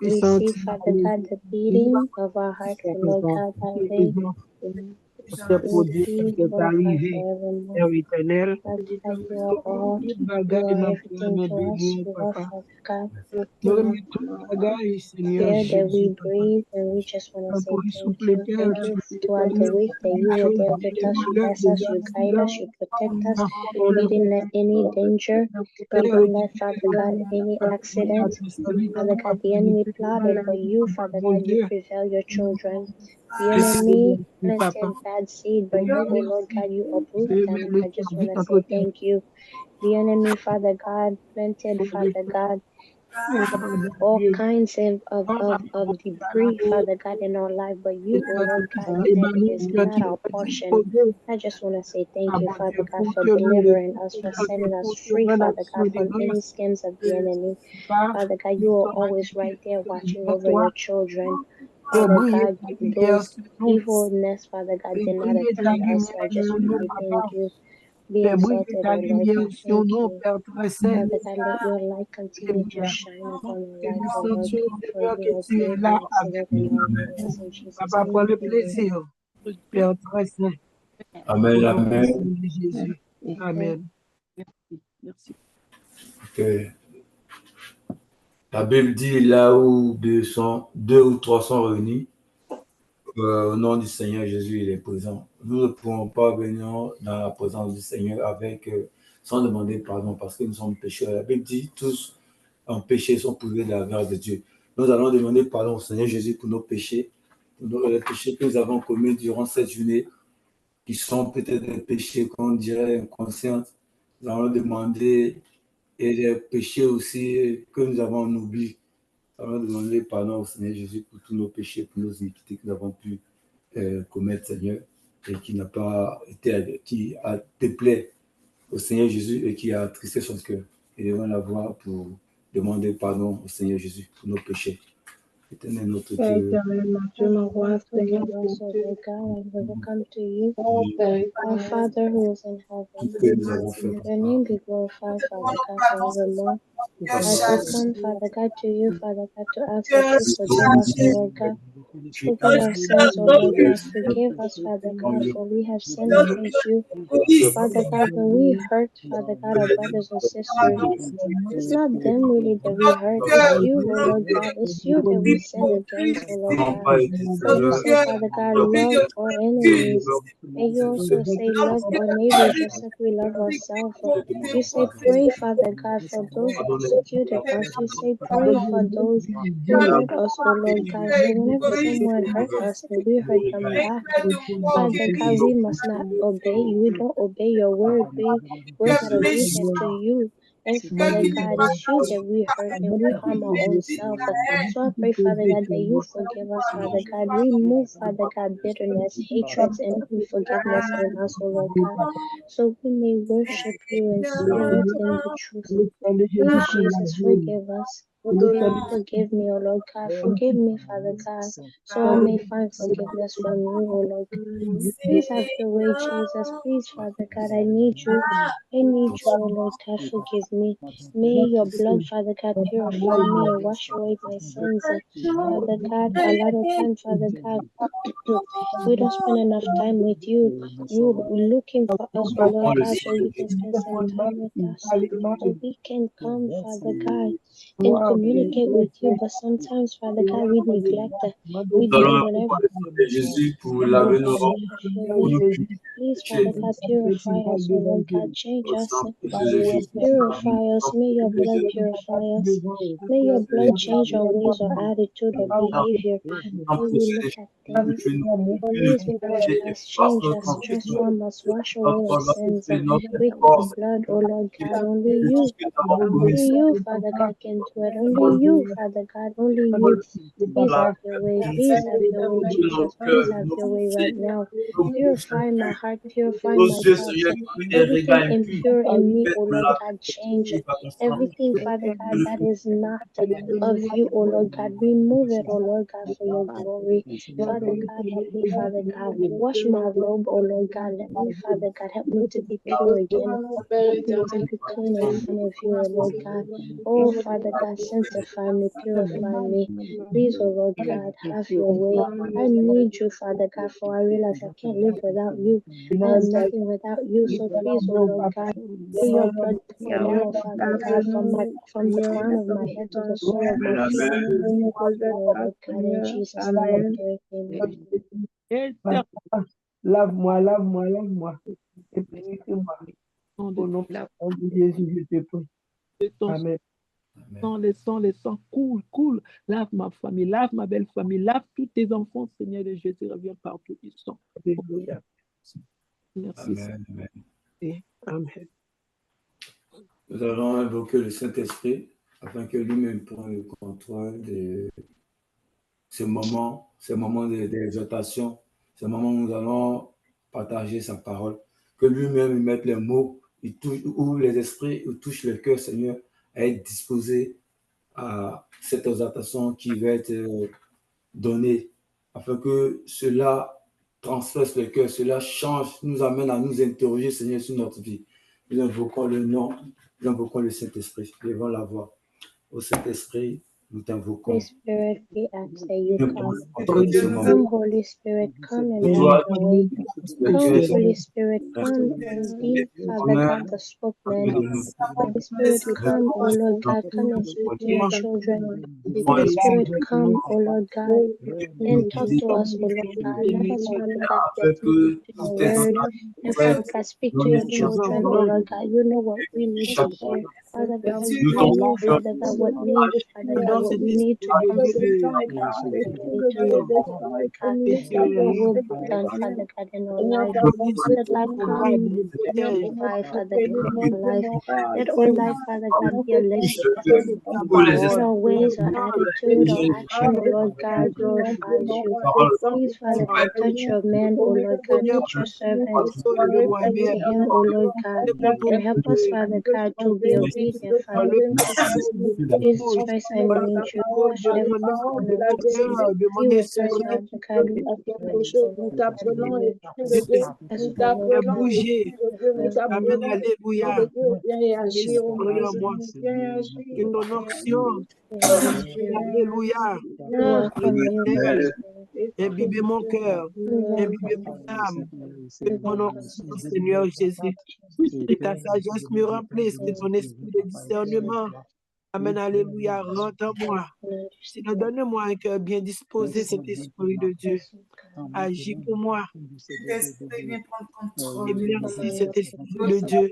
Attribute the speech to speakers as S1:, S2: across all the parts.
S1: receive, Father God, the beating of our heart, O Lord God, by way. Receive, Lord God, forevermore. Father God, you are all, you are everything to us. You are, Father God, air that we breathe, and we just want to say thank you. Thank you throughout the week that you were there with us, you bless us, you guide us, you protect us. We didn't let any danger, we didn't let, Father God, any accident, Father God, the enemy plotted, but you, Father God, you prevail your children. The enemy planted bad seed, but you, oh Lord God, you uproot them. I just want to say thank you. The enemy, Father God, planted, Father God, all kinds of debris, Father God, in our life, but you, oh Lord God, that is not our portion. I just want to say thank you, Father God, for delivering us, for setting us free, Father God, from any schemes of the enemy. Father God, you are always right there watching over your children. Father God, those evilness, Father God, did not attack us. So I just want to say thank you. Be exalted, O Lord God. Thank you. Father God, let your light continue to shine upon our life, O Lord God, for you are great and excellent in all your ways. In Jesus' name, amen.
S2: Amen, amen. Ok. La Bible dit là où deux ou trois sont réunis, au nom du Seigneur Jésus, il est présent. Nous ne pouvons pas venir dans la présence du Seigneur sans demander pardon parce que nous sommes pécheurs. La Bible dit tous en péché sont privés de la grâce de Dieu. Nous allons demander pardon au Seigneur Jésus pour nos péchés, les péchés que nous avons commis durant cette journée, qui sont peut-être des péchés qu'on dirait inconscients. Nous allons demander, et les péchés aussi que nous avons oubliés. Nous allons demander pardon au Seigneur Jésus pour tous nos péchés, pour nos iniquités que nous avons pu commettre, Seigneur, et qui n'a pas été, qui a déplaît au Seigneur Jésus et qui a attristé son cœur. Et devant la voix pour demander pardon au Seigneur Jésus pour nos péchés. Éternel notre Dieu.
S1: Forgive us, O Lord God, and we will come to you. Our Father who is in heaven, your name be glorified, Father God, forevermore. As we come, Father God, to you, Father God, to ask that you forgive us, O Lord God. Forgive our sins, O Lord God. Forgive us, Father God, for we have sinned against you. Father God, when we hurt, Father God, our brothers and sisters, it's not them really that we hurt. It's you, O Lord God. It's you that we sinned against, O Lord God. But you say, Father God, love our enemies. And you also say, love our neighbors just like we love ourselves. You say, pray, Father God, for those who persecuted us. You say, pray for those who hurt us, O Lord God. So whenever someone hurt us and we hurt them back, Father God, we must not obey you. We don't obey your word. We're not obedient to you. And Father God, it's you that we hurt and we harm our own self. So I pray, Father God, that you forgive us, Father God. Remove, Father God, bitterness, hatreds, and unforgiveness in us, O Lord God, so we may worship you in spirit and the truth. Please, Jesus, forgive us. Forgive me, O Lord God. Forgive me, Father God, so I may find forgiveness from you, O Lord God. Please have your way, Jesus. Please, Father God, I need you. I need you, O Lord God. Forgive me. May your blood, Father God, purify me and wash away my sins. Father God, a lot of times, Father God, we don't spend enough time with you. You looking for us, O Lord God, so you can spend some time with us. So we can come, Father God, and communicate with you. But sometimes, Father God, we neglect that. We
S2: Nous
S1: do
S2: allons
S1: whatever.
S2: demander Jésus pour
S1: Oh
S2: laver nos
S1: God,
S2: rangs,
S1: have your
S2: pour
S1: way.
S2: nous
S1: Please,
S2: purifier.
S1: Father God, purify us, O Lord God, change
S2: Au
S1: us.
S2: sang de Jésus.
S1: Purify us. May your blood purify us. May your blood change our ways, our attitude, our behavior, the way we look at things. Please, Father God, change us, transform us, wash away our sins with your blood, O Lord God. Only you, Father God, can do it. Only you, Father God, only you. Please have your way. Please have your way, Jesus. Please have your way right now. Purify my heart, purify
S2: Nos
S1: my
S2: yeux,
S1: thoughts.
S2: Seigneur, comme des
S1: Everything
S2: regards impurs.
S1: impure in me,
S2: Fais
S1: O
S2: nous
S1: Lord
S2: laver
S1: God, change.
S2: par le sang de
S1: Everything, Father God, that is not of you, O Lord God, remove it, O Lord God, for your glory. Father God, help me, Father God. Wash my robe, O Lord God. Let me, Father God, help me to be pure again. Help me to be clean in front of you, O Lord God. Oh, Father God, sanctify me, purify me. Please, oh Lord God, have your way. I need you, Father God, for I realize I can't live without you. I am nothing without you. So please, oh Lord God, may your blood cover now, Father God, from the crown of my head to the sole of my feet. Oh Lord God, in Jesus' name I pray. Amen.
S3: Lave-moi, lave-moi, lave-moi. Et purifie-moi. Au nom de Jésus, je te prie. Amen.
S4: Les sangs, coule. Lave ma famille, lave ma belle famille, lave tous tes enfants, Seigneur de Jésus, reviens partout ils sont.
S3: Alléluia.
S4: Merci.
S2: Amen.
S3: Amen.
S2: Nous allons invoquer le Saint-Esprit afin que lui-même prenne le contrôle de ce moment d'exhortation, ce moment où nous allons partager sa parole, que lui-même mette les mots, il ouvre les esprits, il touche le cœur, Seigneur, à être disposé à cette exhortation qui va être donnée, afin que cela transperce le cœur, cela change, nous amène à nous interroger, Seigneur, sur notre vie. Nous invoquons le nom, nous invoquons le Saint-Esprit, levons la voix. Au Saint-Esprit, nous t'invoquons.
S1: Holy Spirit, we ask that you come. Come, Holy Spirit, come and have your way. Come, Holy Spirit, come and be, Father God, the spokesman. Holy Spirit, come, O Lord God, come and speak to your children. Holy Spirit, come, O Lord God, and talk to us, O Lord God. Let us, Father God, get to your word. And Father God, speak to your children, O Lord God. You know what we need to hear. Father God, you know, Father God, what needs, Father God, what we need to come to your will be done, Father God, in our life. Let life come by, Father God, in our life. Let our life, Father God, be a legacy. Let our ways, our attitude, our action, O Lord God, glorifies you. Please, Father God, touch your man, O Lord God, touch your servant. Speak to him, O Lord God, and help us, Father God, to be obedient, Father God. Jesus Christ, I need you. Touch every one of us. Be with us, Father God.
S3: Bouger. Amen. Alléluia. Esprit en moi. Que ton onction. Alléluia. Imbibez mon cœur. Imbibez mon âme. Que ton onction, Seigneur Jésus. Que ta sagesse me remplisse. Que ton esprit de discernement. Amen. Alléluia. Rentre en moi. Seigneur, donne-moi un cœur bien disposé, cet esprit de Dieu. Agis pour moi. Et merci, cet esprit de Dieu.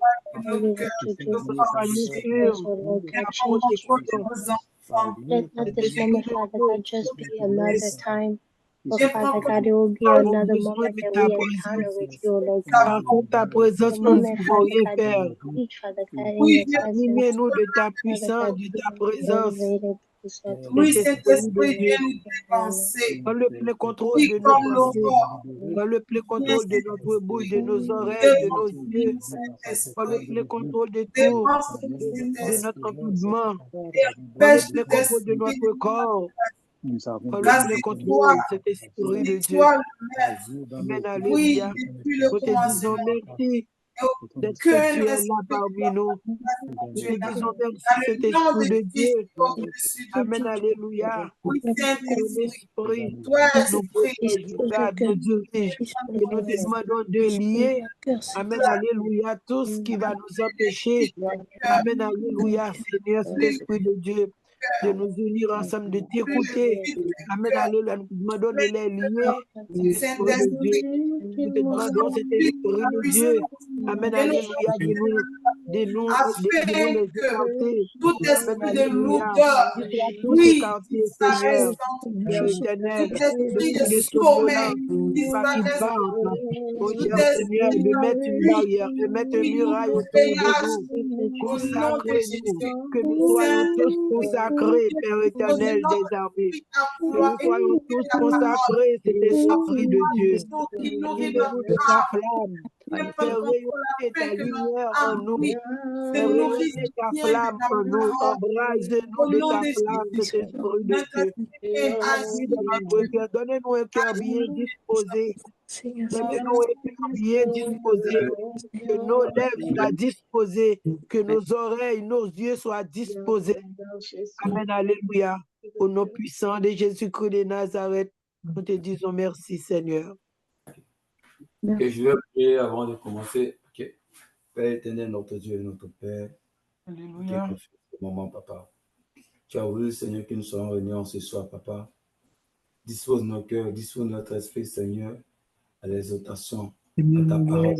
S1: Let not this moment, Father God, just be another time. But Father God, it will be another moment that we encounter with you, Lord God.
S3: Ta présence, nous ne pouvons rien faire. Animez-nous de ta puissance, de ta présence.
S5: Oui, Saint-Esprit, viens nous dépenser.
S3: Prends le plein contrôle de nos pensées. Prends le plein contrôle de notre bouche, de nos oreilles, de nos yeux. Prends le plein contrôle de tout, de notre environnement. Prends le plein contrôle de notre corps. Prends le plein contrôle de cet esprit de Dieu. Amen, alléluia. Nous te disons merci d'être que tu es là parmi nous. Nous te disons merci, cet esprit de Dieu. Amen, alléluia. Ton esprit nous protège, nous dirige. Et nous te demandons de lier, amen, alléluia, tout ce qui va nous empêcher, amen, alléluia, Seigneur, cet esprit de Dieu, de nous unir ensemble, de t'écouter, amen, alléluia, nous te demandons de les lier, l'esprit de Dieu. Nous te demandons cet esprit de Dieu, amen, alléluia, de nous les écarter, amen, alléluia, tout écarter, Seigneur, Père éternel, l'esprit de somnolence, pas qu'il parte, oh Seigneur, de mettre une barrière, de mettre une muraille autour de nous, consacrez-nous, que nous soyons tous consacrés, Père éternel des armées, que nous soyons tous consacrés, cet esprit de Dieu, vivez-nous de ta flamme, Fais rayonner ta lumière en nous. Fais rayonner ta flamme en nous. Embrase-nous de ta flamme, cet esprit de Dieu. Agis dans notre cœur. Donnez-nous un cœur bien disposé. Donnez-nous un cœur bien disposé. Que nos lèvres soient disposées. Que nos oreilles, nos yeux soient disposés. Amen. Alléluia. Au nom puissant de Jésus-Christ de Nazareth, nous te disons merci, Seigneur.
S2: Et je vais prier avant de commencer. Okay. Père éternel, notre Dieu et notre Père.
S3: Alléluia.
S2: Maman, papa. Tu as voulu, Seigneur, que nous soyons réunis ce soir, papa. Dispose nos cœurs, dispose notre esprit, Seigneur, à l'exaltation, à ta parole.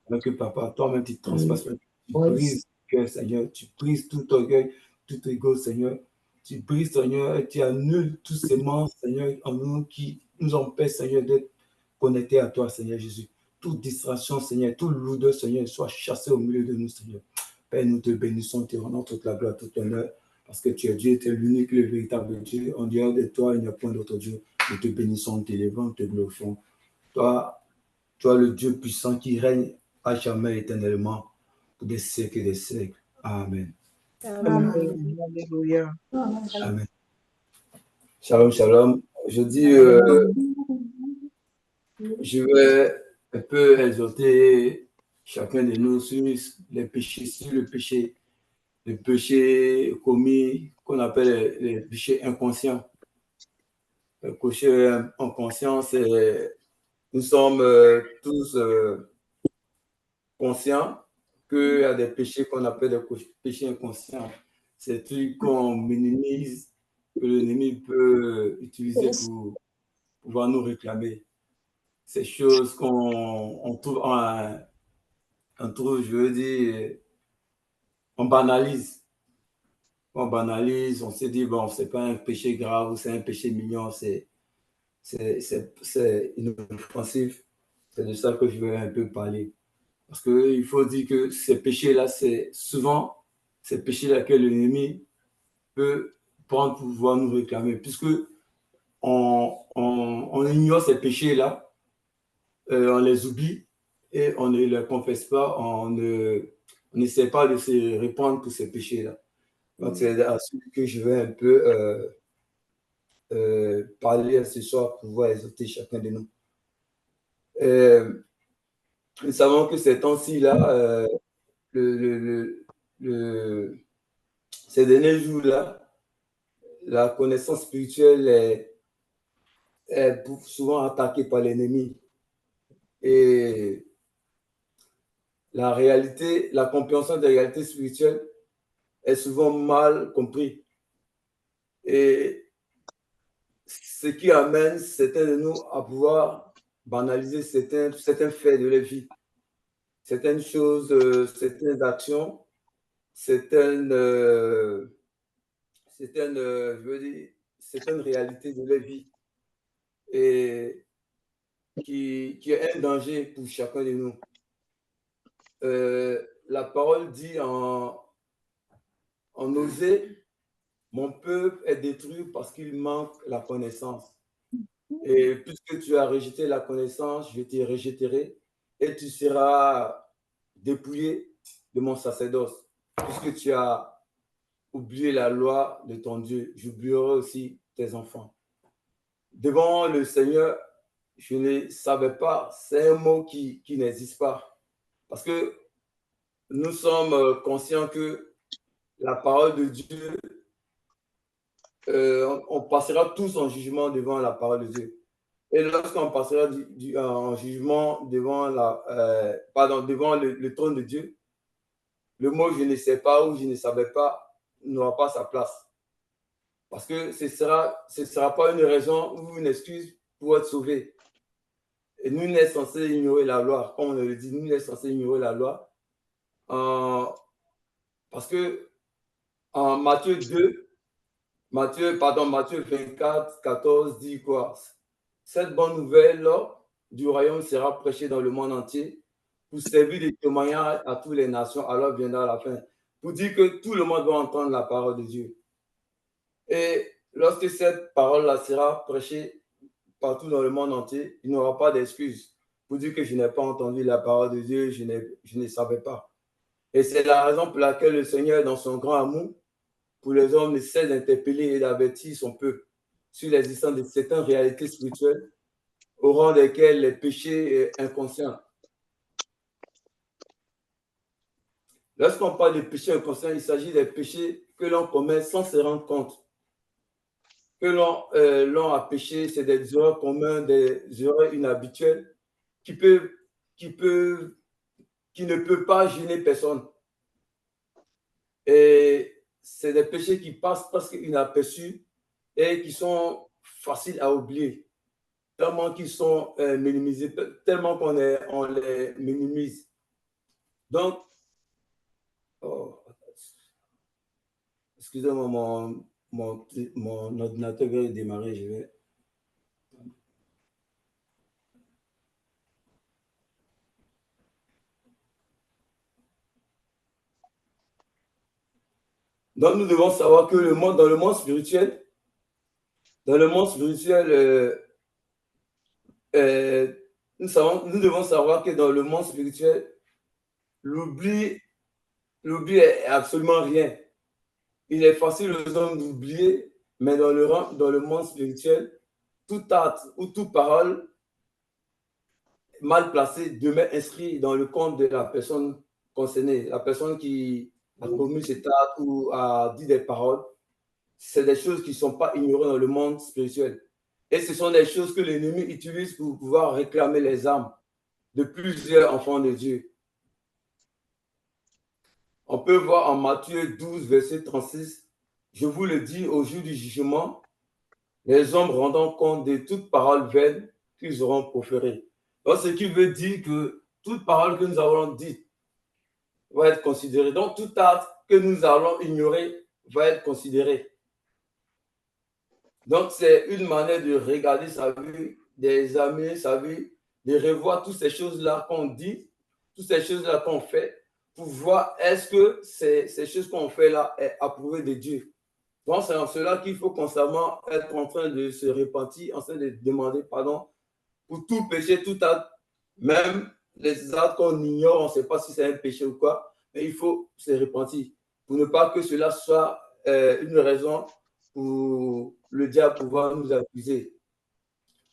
S2: Donc, papa, toi-même, tu transpasses, tu brises le cœur, Seigneur. Tu brises tout orgueil, tout ego, Seigneur. Tu brises, Seigneur, et tu annules tous ces mensonges, Seigneur, en nous qui nous empêchent, Seigneur, d'être connectés à toi, Seigneur Jésus. Toute distraction, Seigneur, toute lourdeur, Seigneur, soit chassée au milieu de nous, Seigneur. Père, nous te bénissons, te rendons toute la gloire, toute l'honneur, parce que tu es Dieu, tu es l'unique, le véritable Dieu. En dehors de toi, il n'y a point d'autre Dieu. Nous te bénissons, nous t'élévons, nous te glorifions. Toi, le Dieu puissant qui règne à jamais éternellement pour des siècles et des siècles. Amen.
S3: Amen. Alléluia.
S2: Amen. Shalom, shalom. Je dis, je vais un peu exhorter chacun de nous sur les péchés, sur le péché commis qu'on appelle les péchés inconscients. Le péché inconscient, c'est nous sommes tous conscients qu'il y a des péchés qu'on appelle des péchés inconscients. C'est des trucs qu'on minimise, que l'ennemi peut utiliser pour pouvoir nous réclamer. Ces choses qu'on trouve, je veux dire, on banalise. On banalise, on se dit, bon, c'est pas un péché grave ou c'est un péché mignon, c'est inoffensif. C'est de ça que je veux un peu parler. Parce qu'il faut dire que ces péchés-là, c'est souvent ces péchés-là que l'ennemi peut prendre pour pouvoir nous réclamer. Puisque on ignore ces péchés-là, on les oublie et on ne les confesse pas, on n'essaie pas de se répandre pour ces péchés-là. Donc, c'est à ce que je vais un peu parler ce soir pour pouvoir exhorter chacun de nous. Nous savons que ces temps-ci, là, ces derniers jours-là, la connaissance spirituelle est souvent attaquée par l'ennemi. Et la réalité, la compréhension de la réalité spirituelle est souvent mal comprise. Et ce qui amène certains de nous à pouvoir banaliser certains faits de la vie, certaines choses, certaines actions, certaines réalités de la vie et qui est un danger pour chacun de nous. La parole dit en Osée, mon peuple est détruit parce qu'il manque la connaissance. Et puisque tu as rejeté la connaissance, je te rejetterai et tu seras dépouillé de mon sacerdoce. Puisque tu as oublié la loi de ton Dieu, j'oublierai aussi tes enfants. Devant le Seigneur, je ne savais pas, c'est un mot qui n'existe pas. Parce que nous sommes conscients que la parole de Dieu, on passera tous en jugement devant la parole de Dieu. Et lorsqu'on passera en jugement devant devant le trône de Dieu, le mot je ne sais pas ou je ne savais pas n'aura pas sa place. Parce que ce sera pas une raison ou une excuse pour être sauvé. Et nous n'est censé ignorer la loi. Comme on le dit, nous n'est censé ignorer la loi. Parce que en Matthieu 24, 14 dit quoi? Cette bonne nouvelle du royaume sera prêchée dans le monde entier pour servir de témoignage à toutes les nations, alors viendra la fin. Pour dire que tout le monde va entendre la parole de Dieu. Et lorsque cette parole-là sera prêchée partout dans le monde entier, il n'y aura pas d'excuses. pour dire que je n'ai pas entendu la parole de Dieu, je ne savais pas. Et c'est la raison pour laquelle le Seigneur, dans son grand amour pour les hommes, essaie d'interpeller et d'avertir son peuple sur l'existence de certaines réalités spirituelles au rang desquelles les péchés inconscients. Lorsqu'on parle de péchés inconscients, il s'agit des péchés que l'on commet sans se rendre compte. Que l'on a péché, c'est des erreurs communes, des erreurs inhabituelles qui ne peut pas gêner personne. Et c'est des péchés qui passent presque inaperçus et qui sont faciles à oublier, tellement qu'ils sont minimisés, tellement qu'on les minimise. Donc, excusez-moi, mon ordinateur vient de démarrer, je vais... Donc, nous devons savoir que dans le monde spirituel, nous devons savoir que dans le monde spirituel, l'oubli est absolument rien. Il est facile aux hommes d'oublier, mais dans le monde spirituel, tout acte ou toute parole mal placée demeure inscrit dans le compte de la personne concernée, la personne qui a commis cet acte ou a dit des paroles. C'est des choses qui ne sont pas ignorées dans le monde spirituel. Et ce sont des choses que l'ennemi utilise pour pouvoir réclamer les âmes de plusieurs enfants de Dieu. On peut voir en Matthieu 12, verset 36, « Je vous le dis, au jour du jugement, les hommes rendant compte de toute parole vaine qu'ils auront proférée. » Donc, ce qui veut dire que toute parole que nous avons dite va être considérée. Donc, tout acte que nous allons ignorer va être considéré. Donc, c'est une manière de regarder sa vie, d'examiner sa vie, de revoir toutes ces choses-là qu'on dit, toutes ces choses-là qu'on fait, pour voir est-ce que ces choses qu'on fait là est approuvées de Dieu. Donc, c'est en cela qu'il faut constamment être en train de se repentir, en train de demander pardon pour tout péché, tout acte, même les actes qu'on ignore, on ne sait pas si c'est un péché ou quoi, mais il faut se repentir pour ne pas que cela soit une raison pour le diable pouvoir nous accuser.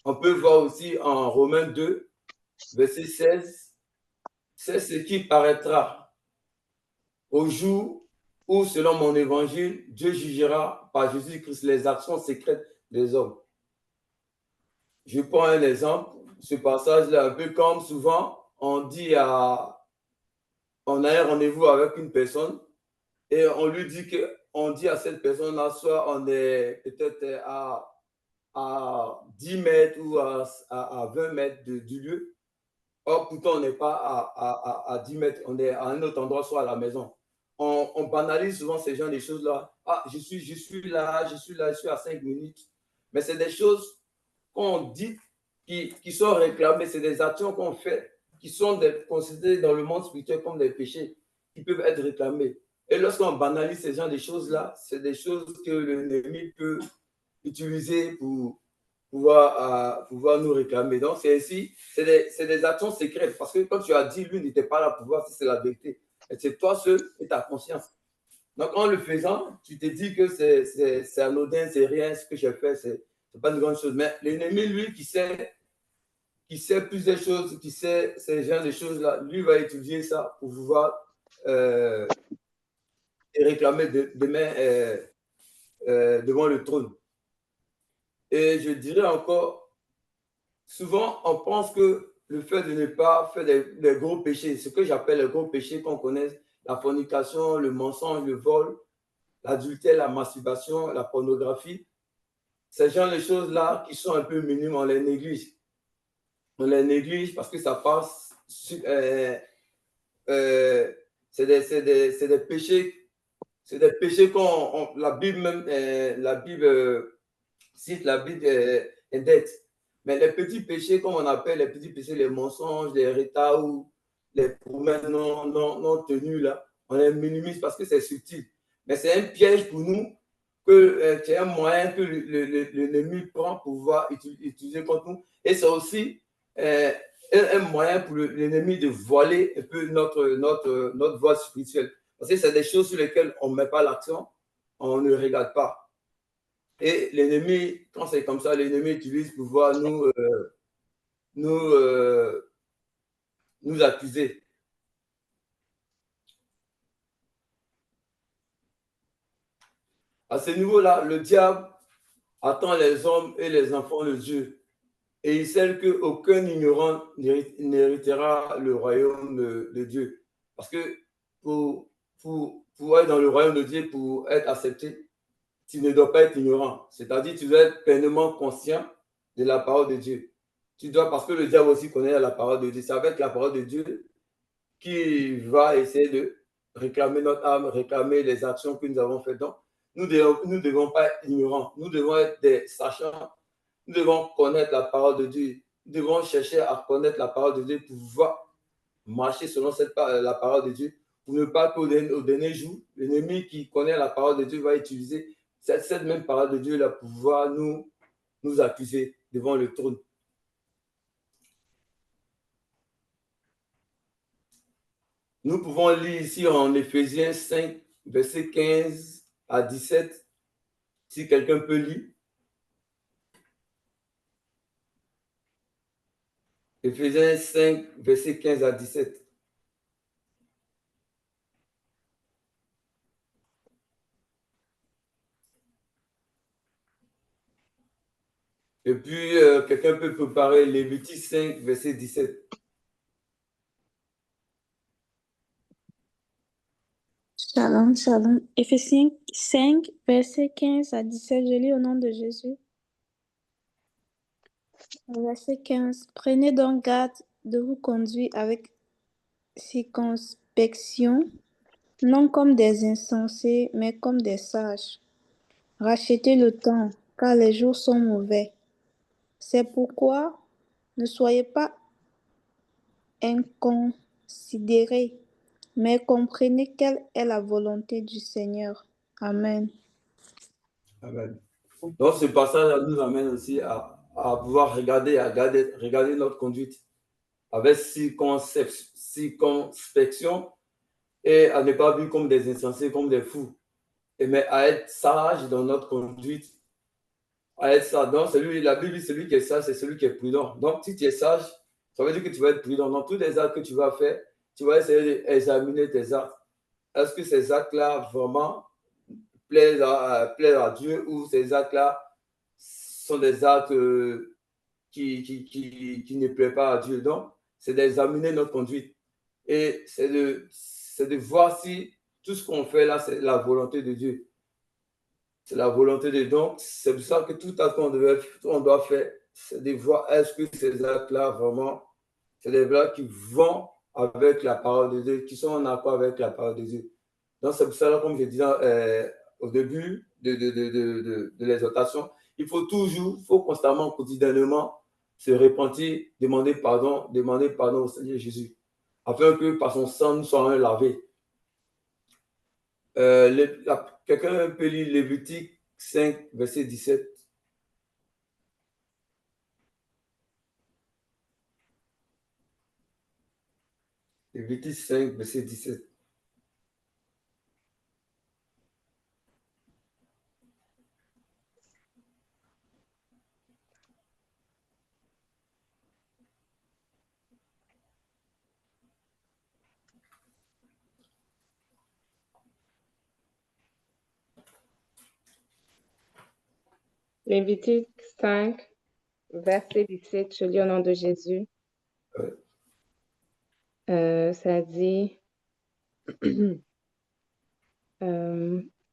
S2: On peut voir aussi en Romains 2, verset 16, c'est ce qui paraîtra au jour où, selon mon évangile, Dieu jugera par Jésus-Christ les actions secrètes des hommes. Je prends un exemple, ce passage-là, un peu comme souvent, on a un rendez-vous avec une personne et on lui dit on dit à cette personne-là, soit on est peut-être à 10 mètres ou à 20 mètres du lieu. Or, pourtant, on n'est pas à 10 mètres, on est à un autre endroit, soit à la maison. On banalise souvent ces genres de choses-là. Ah, je suis là, je suis à 5 minutes. Mais c'est des choses qu'on dit qui sont réclamées, c'est des actions qu'on fait qui sont considérées dans le monde spirituel comme des péchés qui peuvent être réclamés. Et lorsqu'on banalise ces genres de choses-là, c'est des choses que l'ennemi peut utiliser pour pouvoir nous réclamer. Donc, c'est des actions secrètes. Parce que quand tu as dit, lui n'était pas là pour voir si c'est la vérité. Et c'est toi seul et ta conscience. Donc, en le faisant, tu te dis que c'est anodin, c'est rien, ce que j'ai fait, c'est pas une grande chose. Mais l'ennemi, lui, qui sait plusieurs choses, qui sait ces genres de choses-là, lui va étudier ça pour pouvoir réclamer demain devant le trône. Et je dirais encore, souvent, on pense que le fait de ne pas faire des gros péchés, ce que j'appelle les gros péchés qu'on connaît, la fornication, le mensonge, le vol, l'adultère, la masturbation, la pornographie, ces genres de choses-là qui sont un peu minimes, on les néglige. On les néglige parce que ça passe, c'est des péchés qu'on, la Bible même, cite, la Bible est dette. Mais les petits péchés, comme on appelle les petits péchés, les mensonges, les retards ou les promesses non tenues, là, on les minimise parce que c'est subtil. Mais c'est un piège pour nous, que c'est un moyen que l'ennemi prend pour pouvoir utiliser contre nous. Et c'est aussi un moyen pour l'ennemi de voiler un peu notre voie spirituelle. Parce que c'est des choses sur lesquelles on ne met pas l'accent, on ne regarde pas. Et l'ennemi, quand c'est comme ça, l'ennemi utilise pour pouvoir nous accuser. À ce niveau-là, le diable attend les hommes et les enfants de Dieu. Et il sait qu'aucun ignorant n'héritera le royaume de Dieu. Parce que pour être dans le royaume de Dieu, pour être accepté, tu ne dois pas être ignorant. C'est-à-dire tu dois être pleinement conscient de la parole de Dieu. Tu dois, parce que le diable aussi connaît la parole de Dieu. C'est avec la parole de Dieu qui va essayer de réclamer notre âme, réclamer les actions que nous avons faites. Donc, nous ne devons pas être ignorants. Nous devons être des sachants. Nous devons connaître la parole de Dieu. Nous devons chercher à connaître la parole de Dieu pour pouvoir marcher selon la parole de Au pour ne pas qu'au dernier jour, l'ennemi qui connaît la parole de Dieu va utiliser cette même parole de Dieu là pour pouvoir nous accuser devant le trône. Nous pouvons lire ici en Éphésiens 5, versets 15 à 17, si quelqu'un peut lire. Éphésiens 5, versets 15 à 17. Et puis, quelqu'un peut préparer Lévitique 5, verset 17.
S1: Shalom, shalom. Éphésiens 5, versets 15 à 17, je lis au nom de Jésus. Verset 15. Prenez donc garde de vous conduire avec circonspection, non comme des insensés, mais comme des sages. Rachetez le temps, car les jours sont mauvais. C'est pourquoi ne soyez pas inconsidérés, mais comprenez quelle est la volonté du Seigneur. Amen.
S2: Amen. Donc, ce passage nous amène aussi à pouvoir regarder notre conduite avec circonspection et à ne pas vivre comme des insensés, comme des fous, mais à être sage dans notre conduite. À être sage. Donc, la Bible dit celui qui est sage, c'est celui qui est prudent. Donc, si tu es sage, ça veut dire que tu vas être prudent. Dans tous les actes que tu vas faire, tu vas essayer d'examiner tes actes. Est-ce que ces actes-là vraiment plaisent à Dieu ou ces actes-là sont des actes qui ne plaisent pas à Dieu? Donc, c'est d'examiner notre conduite. Et c'est de voir si tout ce qu'on fait là, c'est la volonté de Dieu. C'est la volonté de Dieu. Donc, c'est pour ça que tout acte qu'on doit faire, c'est de voir est-ce que ces actes-là, vraiment, c'est des actes qui vont avec la parole de Dieu, qui sont en accord avec la parole de Dieu. Donc, c'est pour ça, comme je disais au début de l'exhortation, il faut constamment, quotidiennement, se repentir, demander pardon au Seigneur Jésus, afin que par son sang, nous soyons lavés. Quelqu'un peut lire Lévitique 5, verset 17. Lévitique 5, verset 17.
S5: Lévitique 5, verset 17, je lis au nom de Jésus. Ça dit,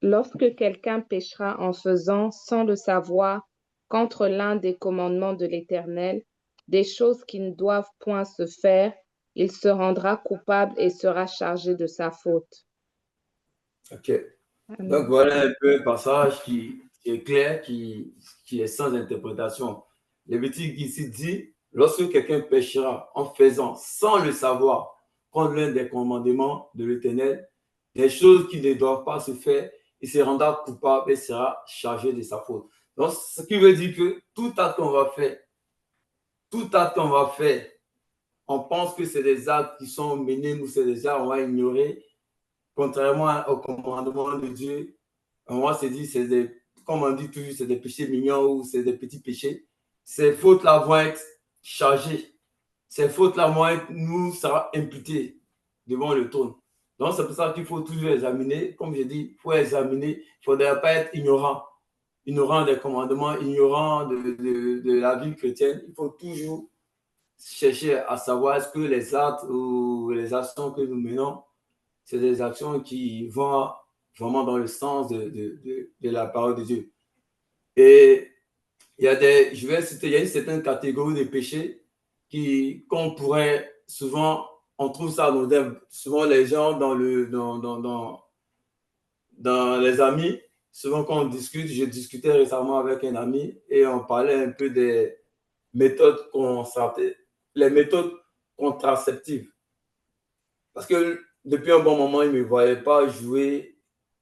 S5: lorsque quelqu'un péchera en faisant, sans le savoir, contre l'un des commandements de l'Éternel, des choses qui ne doivent point se faire, il se rendra coupable et sera chargé de sa faute.
S2: Ok. Donc voilà un peu un passage qui est clair, qui est sans interprétation. Lévitique ici dit, lorsque quelqu'un péchera en faisant, sans le savoir, contre l'un des commandements de l'Éternel, des choses qui ne doivent pas se faire, il se rendra coupable et sera chargé de sa faute. Donc, ce qui veut dire que tout acte qu'on va faire, on pense que c'est des actes qui sont minimes ou c'est des actes qu'on va ignorer, contrairement au commandement de Dieu. On va se dire, c'est des, comme on dit toujours, c'est des péchés mignons ou c'est des petits péchés. Ces fautes-là vont être chargées. Ces fautes-là vont être, nous sera imputées devant le trône. Donc, c'est pour ça qu'il faut toujours examiner. Comme je dis, il faut examiner. Il ne faudrait pas être ignorant. Ignorant des commandements, ignorant de la vie chrétienne. Il faut toujours chercher à savoir est-ce que les actes ou les actions que nous menons, c'est des actions qui vont vraiment dans le sens de la parole de Dieu. Et il y a je vais citer, il y a une certaine catégorie de péchés qu'on pourrait souvent, on trouve ça anodin. Souvent les gens dans les amis, souvent quand on discute, je discutais récemment avec un ami et on parlait un peu des méthodes les méthodes contraceptives. Parce que depuis un bon moment, ils ne me voyaient pas jouer,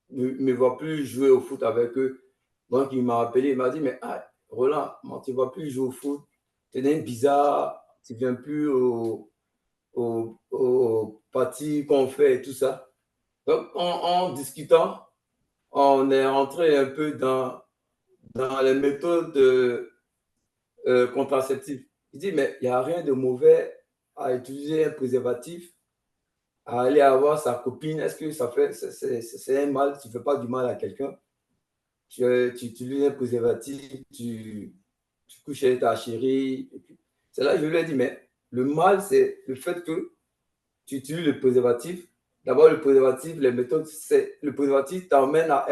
S2: ne me voient plus jouer au foot avec eux. Donc, il m'a appelé, il m'a dit, mais Roland, tu ne vas plus jouer au foot. Tu es bizarre, tu ne viens plus au party qu'on fait et tout ça. Donc, en discutant, on est rentré un peu dans les méthodes contraceptives. Il dit, mais il n'y a rien de mauvais à utiliser un préservatif, à aller avoir sa copine. Est-ce que ça fait, c'est un mal? Tu ne fais pas du mal à quelqu'un. Tu utilises un préservatif, tu couches avec ta chérie. C'est là que je lui ai dit, mais le mal, c'est le fait que tu utilises le préservatif. D'abord, le préservatif, les méthodes, c'est le préservatif t'emmène à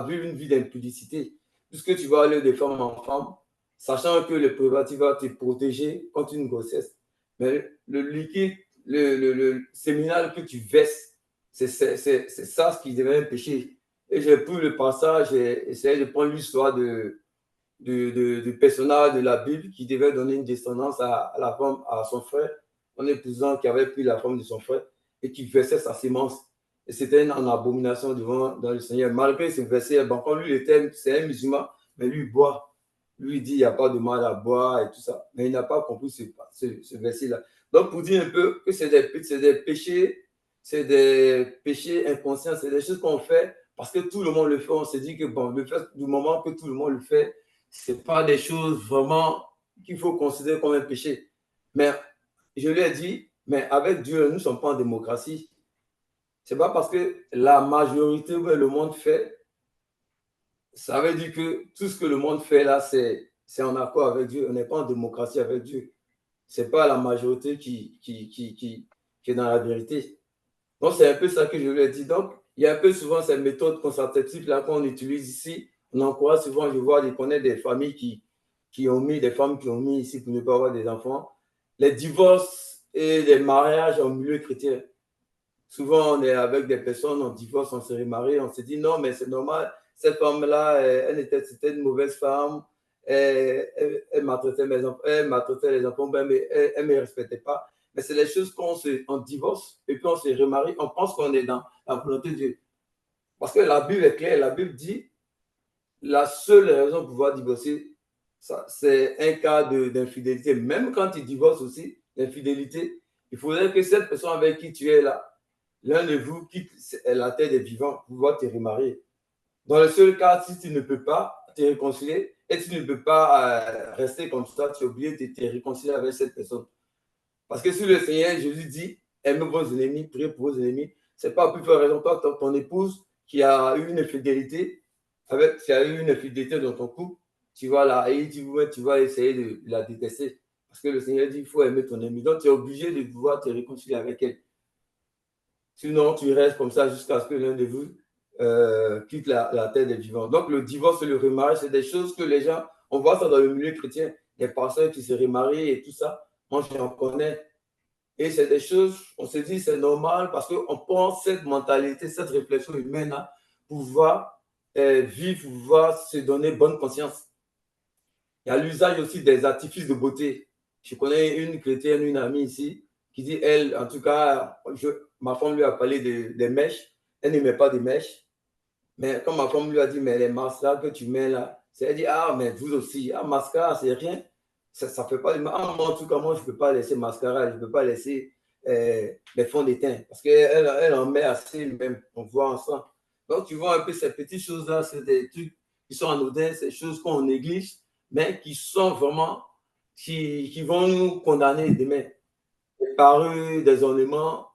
S2: vivre une vie d'impudicité. Puisque tu vas aller de femme en femme, sachant que le préservatif va te protéger contre une grossesse. Mais le liquide, le séminal que tu verses, c'est ça ce qui devient un péché. Et j'ai pris le passage, j'ai essayé de prendre l'histoire du personnage de la Bible qui devait donner une descendance à la femme, à son frère, en épousant qui avait pris la femme de son frère et qui versait sa sémence. Et c'était en abomination devant le Seigneur. Malgré ce verset, bon, quand lui, c'est un musulman, mais lui, il boit. Lui, il dit, il n'y a pas de mal à boire et tout ça. Mais il n'a pas compris ce verset-là. Donc, pour dire un peu que c'est des péchés inconscients, c'est des choses qu'on fait parce que tout le monde le fait. On se dit que, bon, le fait du moment que tout le monde le fait, ce n'est pas des choses vraiment qu'il faut considérer comme un péché. Mais je lui ai dit, mais avec Dieu, nous ne sommes pas en démocratie. Ce n'est pas parce que la majorité de le monde fait, ça veut dire que tout ce que le monde fait là, c'est en accord avec Dieu. On n'est pas en démocratie avec Dieu. Ce n'est pas la majorité qui est dans la vérité. Donc, c'est un peu ça que je lui ai dit. Donc, il y a un peu souvent ces méthodes contraceptives là qu'on utilise ici. On encourage souvent, je connais des familles des femmes qui ont mis ici pour ne pas avoir des enfants. Les divorces et les mariages en milieu chrétien. Souvent, on est avec des personnes, on divorce, on se remarie, on se dit non, mais c'est normal, cette femme-là, c'était une mauvaise femme, elle maltraitait les enfants, mais elle ne me respectait pas. Mais c'est les choses qu'on divorce et puis on se remarie, on pense qu'on est dans la volonté de Dieu. Parce que la Bible est claire, la Bible dit la seule raison pour pouvoir divorcer, c'est un cas d'infidélité. Même quand tu divorces aussi, l'infidélité, il faudrait que cette personne avec qui tu es là, l'un de vous quitte la terre des vivants pour pouvoir te remarier. Dans le seul cas, si tu ne peux pas te réconcilier et tu ne peux pas rester comme ça, tu es obligé de te réconcilier avec cette personne. Parce que si le Seigneur Jésus dit, aimez vos ennemis, priez pour vos ennemis, ce n'est pas plus pour raison toi, ton épouse qui a eu une infidélité, tu as eu une infidélité dans ton couple, tu vas tu vas essayer de la détester. Parce que le Seigneur dit, il faut aimer ton ennemi. Donc, tu es obligé de pouvoir te réconcilier avec elle. Sinon, tu restes comme ça jusqu'à ce que l'un de vous quitte la terre des vivants. Donc, le divorce et le remariage, c'est des choses que les gens, on voit ça dans le milieu chrétien, des personnes qui se remarient et tout ça. Moi, j'en connais. Et c'est des choses, on se dit, c'est normal parce qu'on pense cette mentalité, cette réflexion humaine à pouvoir vivre, pouvoir se donner bonne conscience. Il y a l'usage aussi des artifices de beauté. Je connais une chrétienne, une amie ici, qui dit, elle, en tout cas, ma femme lui a parlé des mèches. Elle n'aimait pas des mèches. Mais quand ma femme lui a dit, mais les mascaras que tu mets là, elle dit, ah, mais vous aussi, mascara, c'est rien. ça fait pas de mal. Moi, en tout cas, moi, je ne peux pas laisser mascara, je ne peux pas laisser les fonds de teint parce qu'elle en met assez même. On voit ensemble. Donc, tu vois un peu ces petites choses-là, c'est des trucs qui sont anodins, ces choses qu'on néglige, mais qui sont vraiment, qui vont nous condamner demain. Des parures, des ornements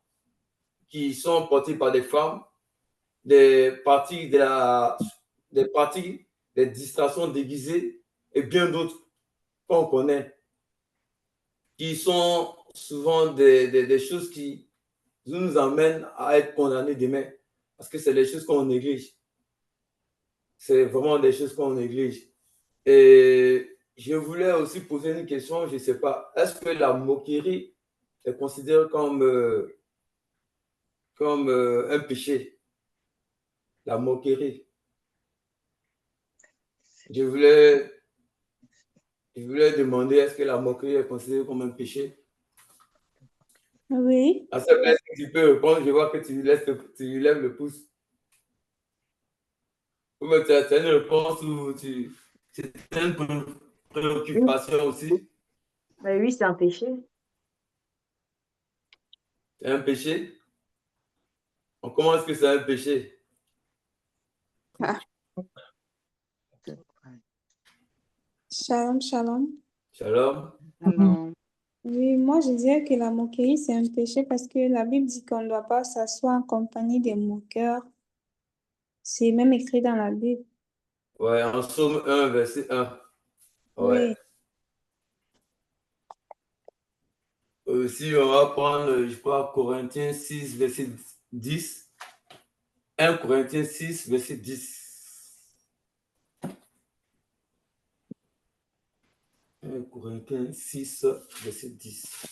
S2: qui sont portés par des femmes, des parties des distractions déguisées et bien d'autres qu'on connaît, qui sont souvent des choses qui nous amènent à être condamnés demain, parce que c'est des choses qu'on néglige. C'est vraiment des choses qu'on néglige. Et je voulais aussi poser une question, je ne sais pas, est-ce que la moquerie est considérée comme un péché? La moquerie. Je voulais demander, est-ce que la moquerie est considérée comme un péché?
S6: Oui.
S2: À ce place, tu peux répondre, je vois que tu lèves le pouce. Ou tu as une réponse ou c'est une préoccupation aussi?
S7: Oui, c'est un péché.
S2: C'est un péché? Comment est-ce que c'est un péché?
S6: Shalom, shalom.
S2: Shalom.
S7: Non.
S6: Oui, moi je dirais que la moquerie c'est un péché parce que la Bible dit qu'on ne doit pas s'asseoir en compagnie des moqueurs. C'est même écrit dans la Bible.
S2: Ouais, en Psaume 1, verset 1. Ouais.
S6: Oui.
S2: Si on va prendre, je crois, Corinthiens 6, verset 10. 1 Corinthiens 6, verset 10. 1 Corinthiens 6, verset 10.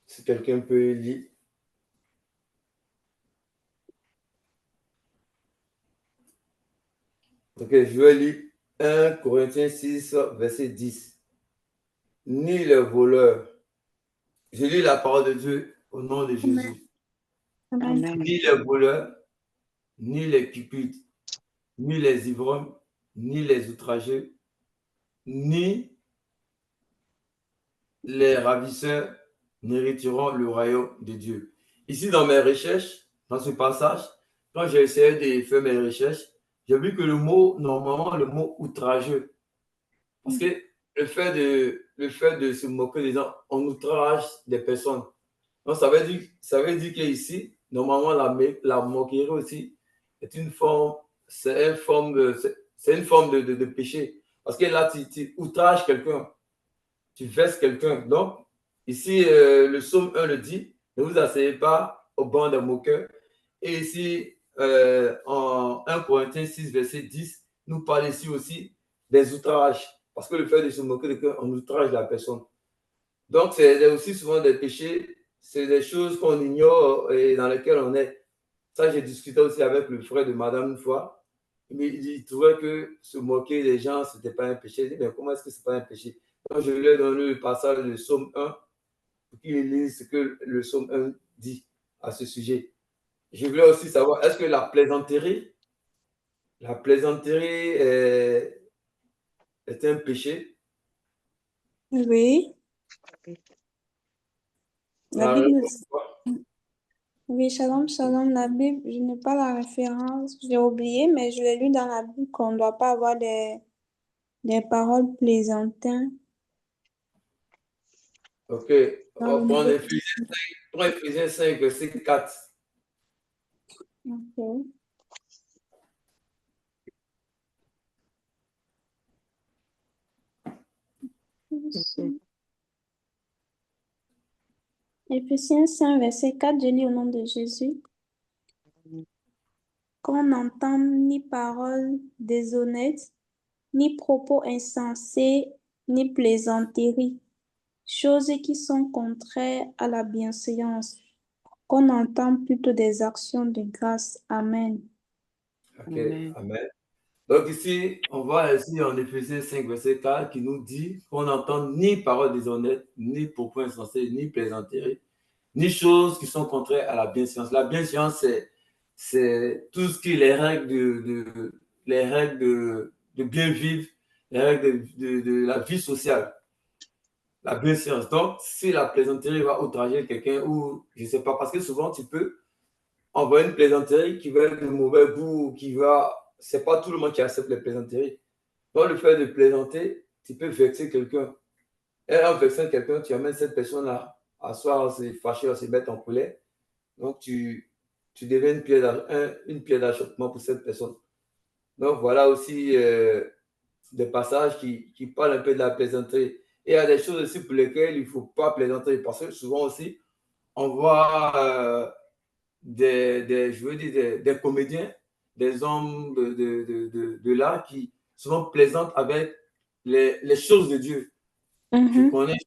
S2: Si quelqu'un peut lire. Ok, je vais lire 1 Corinthiens 6, verset 10. Ni les voleurs. Je lis la parole de Dieu au nom de Jésus.
S6: Amen.
S7: Amen.
S2: Ni les voleurs, ni les cupides, ni les ivrognes, ni les outrageux, ni les ravisseurs n'hériteront le royaume de Dieu. Ici, dans mes recherches, dans ce passage, quand j'ai essayé de faire mes recherches, j'ai vu que normalement, le mot outrageux, parce que le fait de se moquer des gens, on outrage des personnes. Donc, ça veut dire qu'ici, normalement, la moquerie aussi est une forme, c'est une forme de péché. Parce que là, tu outrages quelqu'un, tu vexes quelqu'un. Donc, ici, le psaume 1 le dit, ne vous asseyez pas au banc des moqueurs. Et ici, en 1 Corinthiens 6, verset 10, nous parle ici aussi des outrages. Parce que le fait de se moquer de quelqu'un, on outrage la personne. Donc, c'est aussi souvent des péchés, c'est des choses qu'on ignore et dans lesquelles on est. Ça, j'ai discuté aussi avec le frère de madame une fois. Il trouvait que se moquer des gens, ce n'était pas un péché. Je dis, mais comment est-ce que ce n'est pas un péché? Donc, je lui ai donné le passage de Psaume 1 pour qu'il lise ce que le Psaume 1 dit à ce sujet. Je voulais aussi savoir, est-ce que la plaisanterie est un péché?
S6: Oui. La
S2: La
S6: Bible nous
S2: réponse,
S6: dit.
S2: quoi?
S6: Oui, shalom, shalom. La Bible, je n'ai pas la référence, j'ai oublié, mais je l'ai lu dans la Bible qu'on ne doit pas avoir des paroles plaisantin.
S2: Ok,
S6: Dans
S2: on
S6: le
S2: prend
S6: Nouveau
S2: Éphésiens 5, verset 4.
S6: Ok. Éphésiens 5, verset 4, je lis au nom de Jésus. Qu'on n'entende ni paroles déshonnêtes, ni propos insensés, ni plaisanteries, choses qui sont contraires à la bienséance, qu'on entende plutôt des actions de grâce. Amen.
S2: Ok,
S7: Amen.
S2: amen. Donc ici, on voit ici en Éphésiens 5, verset 4, qui nous dit qu'on n'entend ni paroles déshonnêtes, ni propos insensés, ni plaisanteries, ni choses qui sont contraires à la bienséance. La bienséance, c'est tout ce qui est les règles de bien vivre, les règles de la vie sociale, la bienséance. Donc, si la plaisanterie va outrager quelqu'un ou je ne sais pas, parce que souvent tu peux envoyer une plaisanterie qui va être de mauvais goût, qui va. C'est pas tout le monde qui accepte les plaisanteries. Donc, le fait de plaisanter, tu peux vexer quelqu'un. Et en vexant quelqu'un, tu amènes cette personne-là à soi, à se fâcher, à se mettre en colère. Donc, tu deviens une pierre d'achoppement pour cette personne. Donc, voilà aussi des passages qui parlent un peu de la plaisanterie. Et il y a des choses aussi pour lesquelles il ne faut pas plaisanter. Parce que souvent aussi, on voit je veux dire, des comédiens, des hommes de l'art qui souvent plaisantent avec les choses de Dieu. Je connais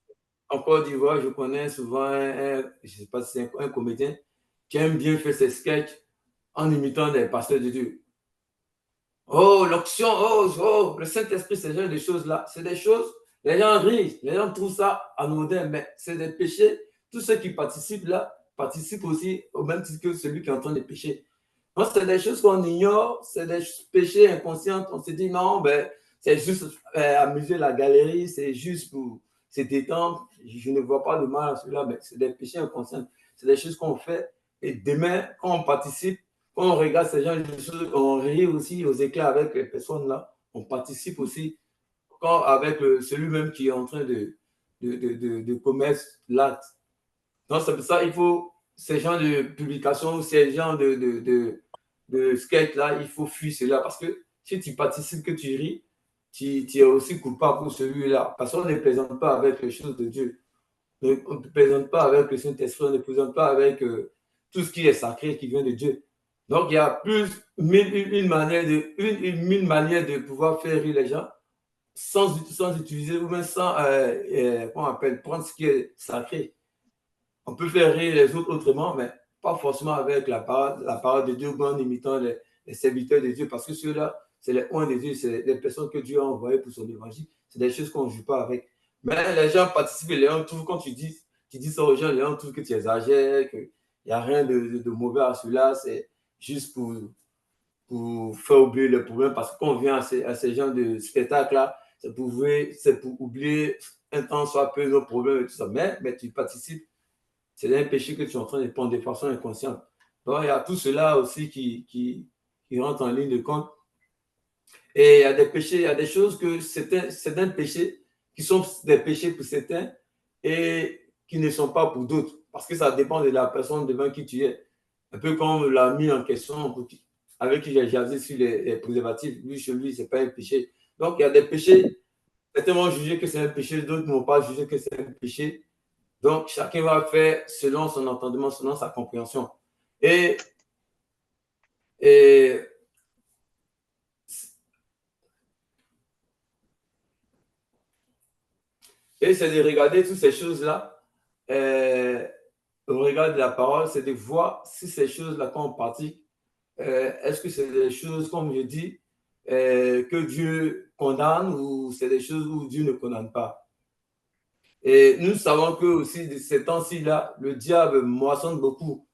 S2: en Côte d'Ivoire, je connais souvent je ne sais pas si c'est un comédien qui aime bien faire ses sketchs en imitant des pasteurs de Dieu. Oh, l'onction, oh, le Saint-Esprit, ce genre de choses-là, c'est des choses, les gens rient, les gens trouvent ça anodin, mais c'est des péchés. Tous ceux qui participent là participent aussi au même titre que celui qui est en train de pécher. Donc, c'est des choses qu'on ignore, c'est des péchés inconscients. On se dit non, ben, c'est juste amuser la galerie, c'est juste pour se détendre. Je ne vois pas de mal à cela, mais c'est des péchés inconscients. C'est des choses qu'on fait. Et demain, quand on participe, quand on regarde ces gens de choses, on rit aussi aux éclats avec les personnes là. On participe aussi avec celui-même qui est en train de commettre l'acte. Donc, c'est pour ça qu'il faut ces genres de publications, ces genres de sketch-là, il faut fuir cela. Parce que si tu participes, que tu ris, tu es aussi coupable pour celui-là. Parce qu'on ne plaisante pas avec les choses de Dieu. On ne plaisante pas avec le Saint-Esprit, on ne plaisante pas avec tout ce qui est sacré, qui vient de Dieu. Donc, il y a plus une manière de pouvoir faire rire les gens sans utiliser ou même sans comment on appelle, prendre ce qui est sacré. On peut faire rire les autres autrement, mais pas forcément avec la parole de Dieu ou en imitant les serviteurs de Dieu, parce que ceux-là, c'est les oins de Dieu, c'est les personnes que Dieu a envoyées pour son évangile. C'est des choses qu'on ne joue pas avec. Mais les gens participent, les gens trouvent, quand tu dis ça aux gens, les gens trouvent que tu exagères, qu'il n'y a rien de mauvais à cela, c'est juste pour faire oublier le problème, parce que quand on vient à ces genres de spectacles-là, c'est pour oublier un temps soit peu nos problèmes et tout ça. Mais tu participes. C'est un péché que tu es en train de prendre de façon inconsciente. Donc, il y a tout cela aussi qui rentre en ligne de compte. Et il y a des péchés, il y a des choses que certains péchés qui sont des péchés pour certains et qui ne sont pas pour d'autres. Parce que ça dépend de la personne devant qui tu es. Un peu comme l'ami en question avec qui j'ai jasé sur les préservatifs. Lui, chez lui, ce n'est pas un péché. Donc, il y a des péchés. Certains vont juger que c'est un péché, d'autres ne vont pas juger que c'est un péché. Donc, chacun va faire selon son entendement, selon sa compréhension. Et c'est de regarder toutes ces choses-là, au regard de la parole, c'est de voir si ces choses-là, quand on pratique, est-ce que c'est des choses, comme je dis, que Dieu condamne ou c'est des choses où Dieu ne condamne pas. Et nous savons que aussi, de ces temps-ci, là, le diable moissonne beaucoup.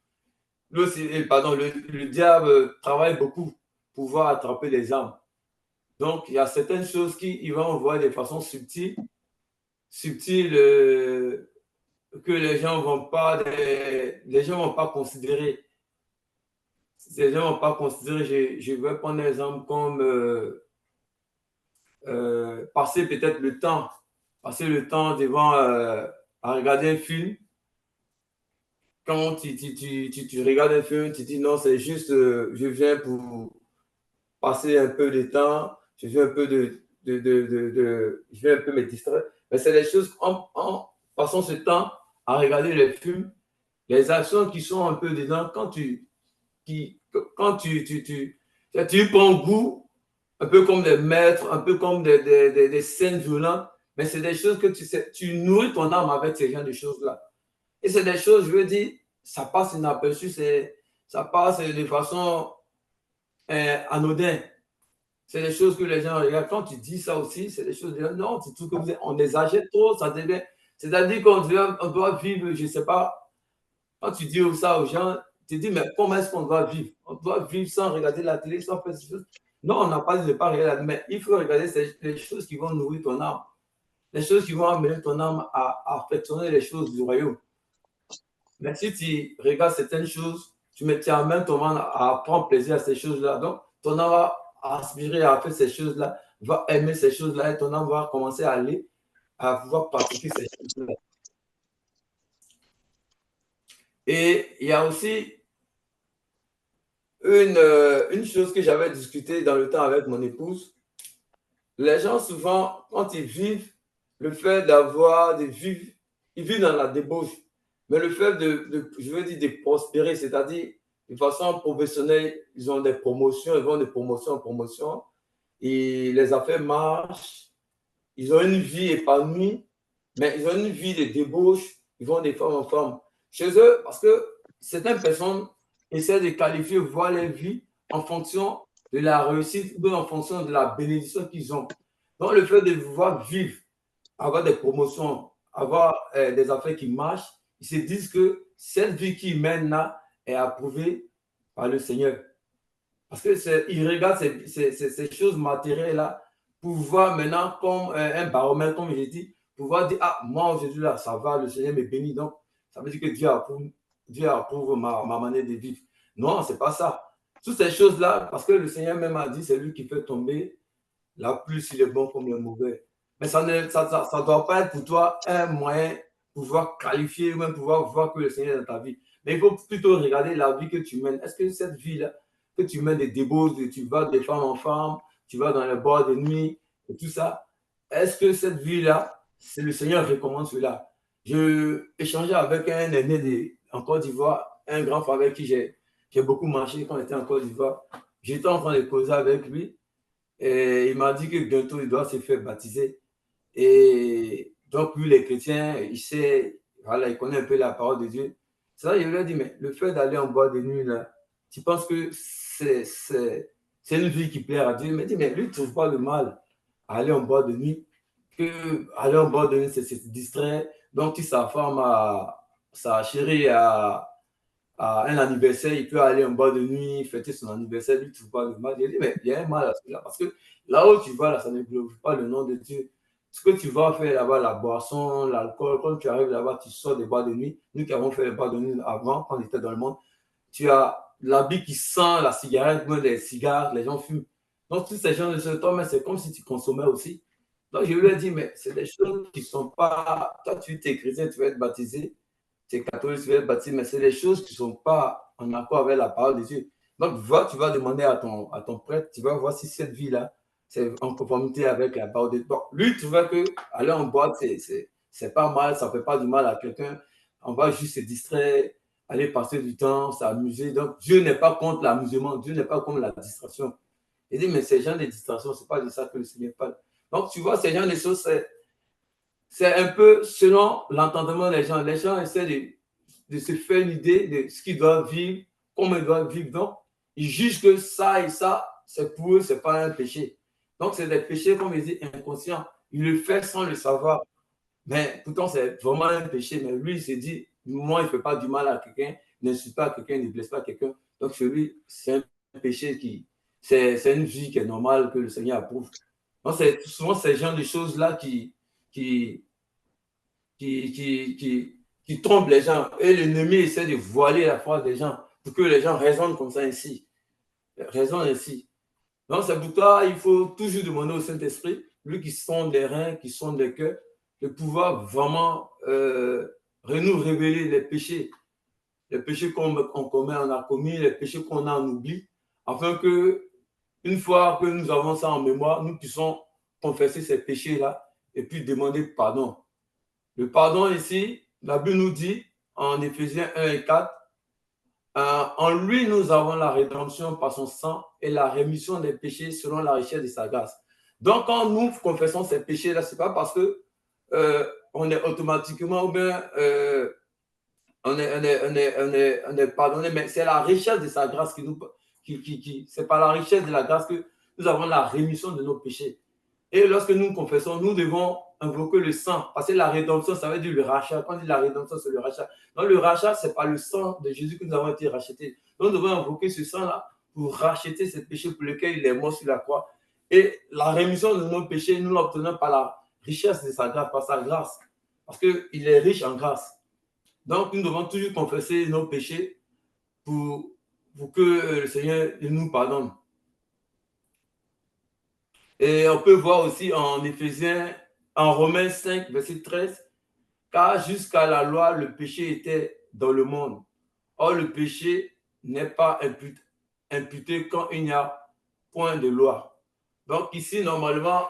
S2: Le diable travaille beaucoup pour pouvoir attraper les âmes. Donc, il y a certaines choses qu'il va envoyer de façon subtile que les gens ne vont pas considérer. Les gens ne vont pas considérer. Je vais prendre un exemple comme passer peut-être le temps devant à regarder un film. Quand tu regardes un film, tu dis non, c'est juste, je viens pour passer un peu de temps, je viens un peu je viens un peu me distraire. Mais c'est des choses, en passant ce temps à regarder les films, les actions qui sont un peu dedans, quand tu prends goût, un peu comme des maîtres, un peu comme des scènes violentes, mais c'est des choses que tu nourris ton âme avec ces genres de choses-là. Et c'est des choses, je veux dire, ça passe inaperçu, ça passe de façon anodine. C'est des choses que les gens regardent. Quand tu dis ça aussi, c'est des choses, non, tu trouves qu'on exagère trop, ça devient. C'est-à-dire qu'on doit vivre, je ne sais pas, quand tu dis ça aux gens, Tu te dis, mais comment est-ce qu'on doit vivre? On doit vivre sans regarder la télé, sans faire ces choses. Non, on n'a pas dit de ne pas regarder, mais il faut regarder les choses qui vont nourrir ton âme. Les choses qui vont amener ton âme à affectionner les choses du royaume. Mais si tu regardes certaines choses, tu amènes ton âme à prendre plaisir à ces choses-là. Donc, ton âme va aspirer à faire ces choses-là, va aimer ces choses-là et ton âme va commencer à aller, à pouvoir pratiquer ces choses-là. Et il y a aussi une chose que j'avais discutée dans le temps avec mon épouse. Les gens, souvent, quand ils vivent, le fait d'avoir des vivre, ils vivent dans la débauche. Mais le fait je veux dire, de prospérer, c'est-à-dire de façon professionnelle, ils ont des promotions, ils vont de promotion en promotion, et les affaires marchent, ils ont une vie épanouie, mais ils ont une vie de débauche, ils vont de femme en femme. Chez eux, parce que certaines personnes essaient de qualifier, voir leur vie en fonction de la réussite ou en fonction de la bénédiction qu'ils ont. Donc, le fait de pouvoir vivre, avoir des promotions, avoir des affaires qui marchent, ils se disent que cette vie qu'ils mènent là est approuvée par le Seigneur. Parce qu'ils regardent ces choses matérielles-là pour voir maintenant comme un baromètre, comme j'ai dit, pour voir dire, ah, moi aujourd'hui là, ça va, le Seigneur me bénit, donc ça veut dire que Dieu approuve ma manière de vivre. Non, ce n'est pas ça. Toutes ces choses-là, parce que le Seigneur même a dit, c'est lui qui fait tomber la pluie sur le bon comme le mauvais. Mais ça ne doit pas être pour toi un moyen pour pouvoir qualifier ou même pouvoir voir que le Seigneur est dans ta vie. Mais il faut plutôt regarder la vie que tu mènes. Est-ce que cette vie-là, que tu mènes des débauches, tu vas de femme en femme, tu vas dans les bois de nuit et tout ça, est-ce que cette vie-là, c'est le Seigneur qui recommande cela? Je échangeais avec un aîné en Côte d'Ivoire, un grand frère avec qui j'ai beaucoup marché quand j'étais en Côte d'Ivoire. J'étais en train de causer avec lui. Et il m'a dit que bientôt, il doit se faire baptiser. Et donc, lui, les chrétiens, il sait, voilà, il connaît un peu la parole de Dieu. C'est ça, je lui ai dit, mais le fait d'aller en boîte de nuit, là, tu penses que c'est une vie qui plaît à Dieu? Il m'a dit, mais lui, il ne trouve pas le mal à aller en boîte de nuit. Que aller en boîte de nuit, c'est se distraire. Donc, si sa femme, sa chérie à un anniversaire, il peut aller en boîte de nuit, fêter son anniversaire, lui, tu ne trouves pas le mal. J'ai dit, mais il y a un mal à cela, parce que là où tu vas, là, ça ne glorifie pas le nom de Dieu. Ce que tu vas faire là-bas, la boisson, l'alcool, quand tu arrives là-bas, tu sors des boîtes de nuit. Nous qui avons fait les boîtes de nuit avant, quand on était dans le monde, tu as l'habit qui sent la cigarette, même les cigares, les gens fument. Donc, tous ces gens de ce temps, mais c'est comme si tu consommais aussi. Donc, je lui ai dit, mais c'est des choses qui ne sont pas. Toi, tu es chrétien, tu vas être baptisé. Tu es catholique, tu vas être baptisé, mais c'est des choses qui ne sont pas en accord avec la parole de Dieu. Donc, tu vas demander à ton prêtre, tu vas voir si cette vie-là, c'est en conformité avec la parole de Dieu. Bon, lui, tu vois qu'aller en boîte, c'est pas mal, ça ne fait pas du mal à quelqu'un. On va juste se distraire, aller passer du temps, s'amuser. Donc, Dieu n'est pas contre l'amusement, Dieu n'est pas contre la distraction. Il dit, mais ces gens de distraction, ce n'est pas de ça que le Seigneur parle. Donc, tu vois, ces gens de choses, c'est un peu selon l'entendement des gens. Les gens essaient de se faire une idée de ce qu'ils doivent vivre, comment ils doivent vivre. Donc, ils jugent que ça et ça, c'est pour eux, ce n'est pas un péché. Donc, c'est des péchés, comme ils disent, inconscients. Ils le font sans le savoir. Mais pourtant, c'est vraiment un péché. Mais lui, il s'est dit, moi, il ne fait pas du mal à quelqu'un, n'insulte pas quelqu'un, ne blesse pas quelqu'un. Donc, chez lui, c'est un péché c'est une vie qui est normale, que le Seigneur approuve. Donc, c'est souvent ces genres de choses-là qui trompent les gens. Et l'ennemi essaie de voiler la foi des gens pour que les gens raisonnent comme ça ainsi. Raisonnent ainsi. Donc, c'est pour toi, il faut toujours demander au Saint-Esprit, lui qui sonde les reins, qui sonde les cœurs, de pouvoir vraiment nous révéler les péchés qu'on commet, on a commis, les péchés qu'on a en oubli, afin que, une fois que nous avons ça en mémoire, nous puissions confesser ces péchés-là et puis demander pardon. Le pardon ici, la Bible nous dit en Éphésiens 1 et 4, en lui nous avons la rédemption par son sang et la rémission des péchés selon la richesse de sa grâce. Donc quand nous confessons ces péchés-là, ce n'est pas parce que on est automatiquement ou bien on est pardonné, mais c'est la richesse de sa grâce c'est par la richesse de la grâce que nous avons la rémission de nos péchés. Et lorsque nous confessons, nous devons invoquer le sang. Parce que la rédemption, ça veut dire le rachat. Quand on dit la rédemption, c'est le rachat. Donc le rachat, ce n'est pas le sang de Jésus que nous avons été rachetés. Donc nous devons invoquer ce sang-là pour racheter ce péché pour lequel il est mort sur la croix. Et la rémission de nos péchés, nous l'obtenons par la richesse de sa grâce, par sa grâce. Parce qu'il est riche en grâce. Donc nous devons toujours confesser nos péchés pour que le Seigneur nous pardonne. Et on peut voir aussi en Éphésiens, en Romains 5, verset 13, car jusqu'à la loi, le péché était dans le monde. Or, le péché n'est pas imputé quand il n'y a point de loi. Donc ici, normalement,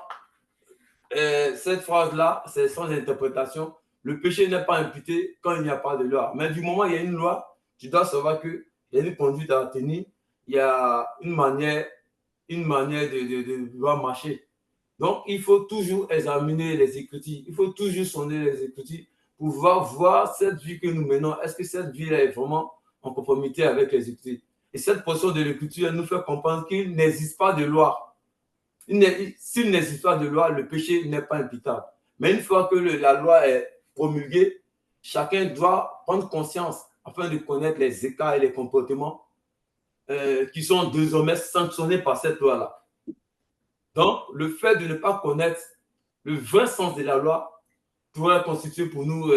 S2: cette phrase-là, c'est sans interprétation. Le péché n'est pas imputé quand il n'y a pas de loi. Mais du moment où il y a une loi, tu dois savoir qu'il y a une conduite à tenir, il y a une manière de devoir marcher. Donc, il faut toujours examiner les Écritures. Il faut toujours sonder les Écritures pour voir cette vie que nous menons. Est-ce que cette vie-là est vraiment en conformité avec les Écritures? Et cette portion de l'Écriture nous fait comprendre qu'il n'existe pas de loi. S'il n'existe pas de loi, le péché n'est pas imputable. Mais une fois que la loi est promulguée, chacun doit prendre conscience afin de connaître les écarts et les comportements qui sont désormais sanctionnés par cette loi-là. Donc, le fait de ne pas connaître le vrai sens de la loi pourrait constituer pour nous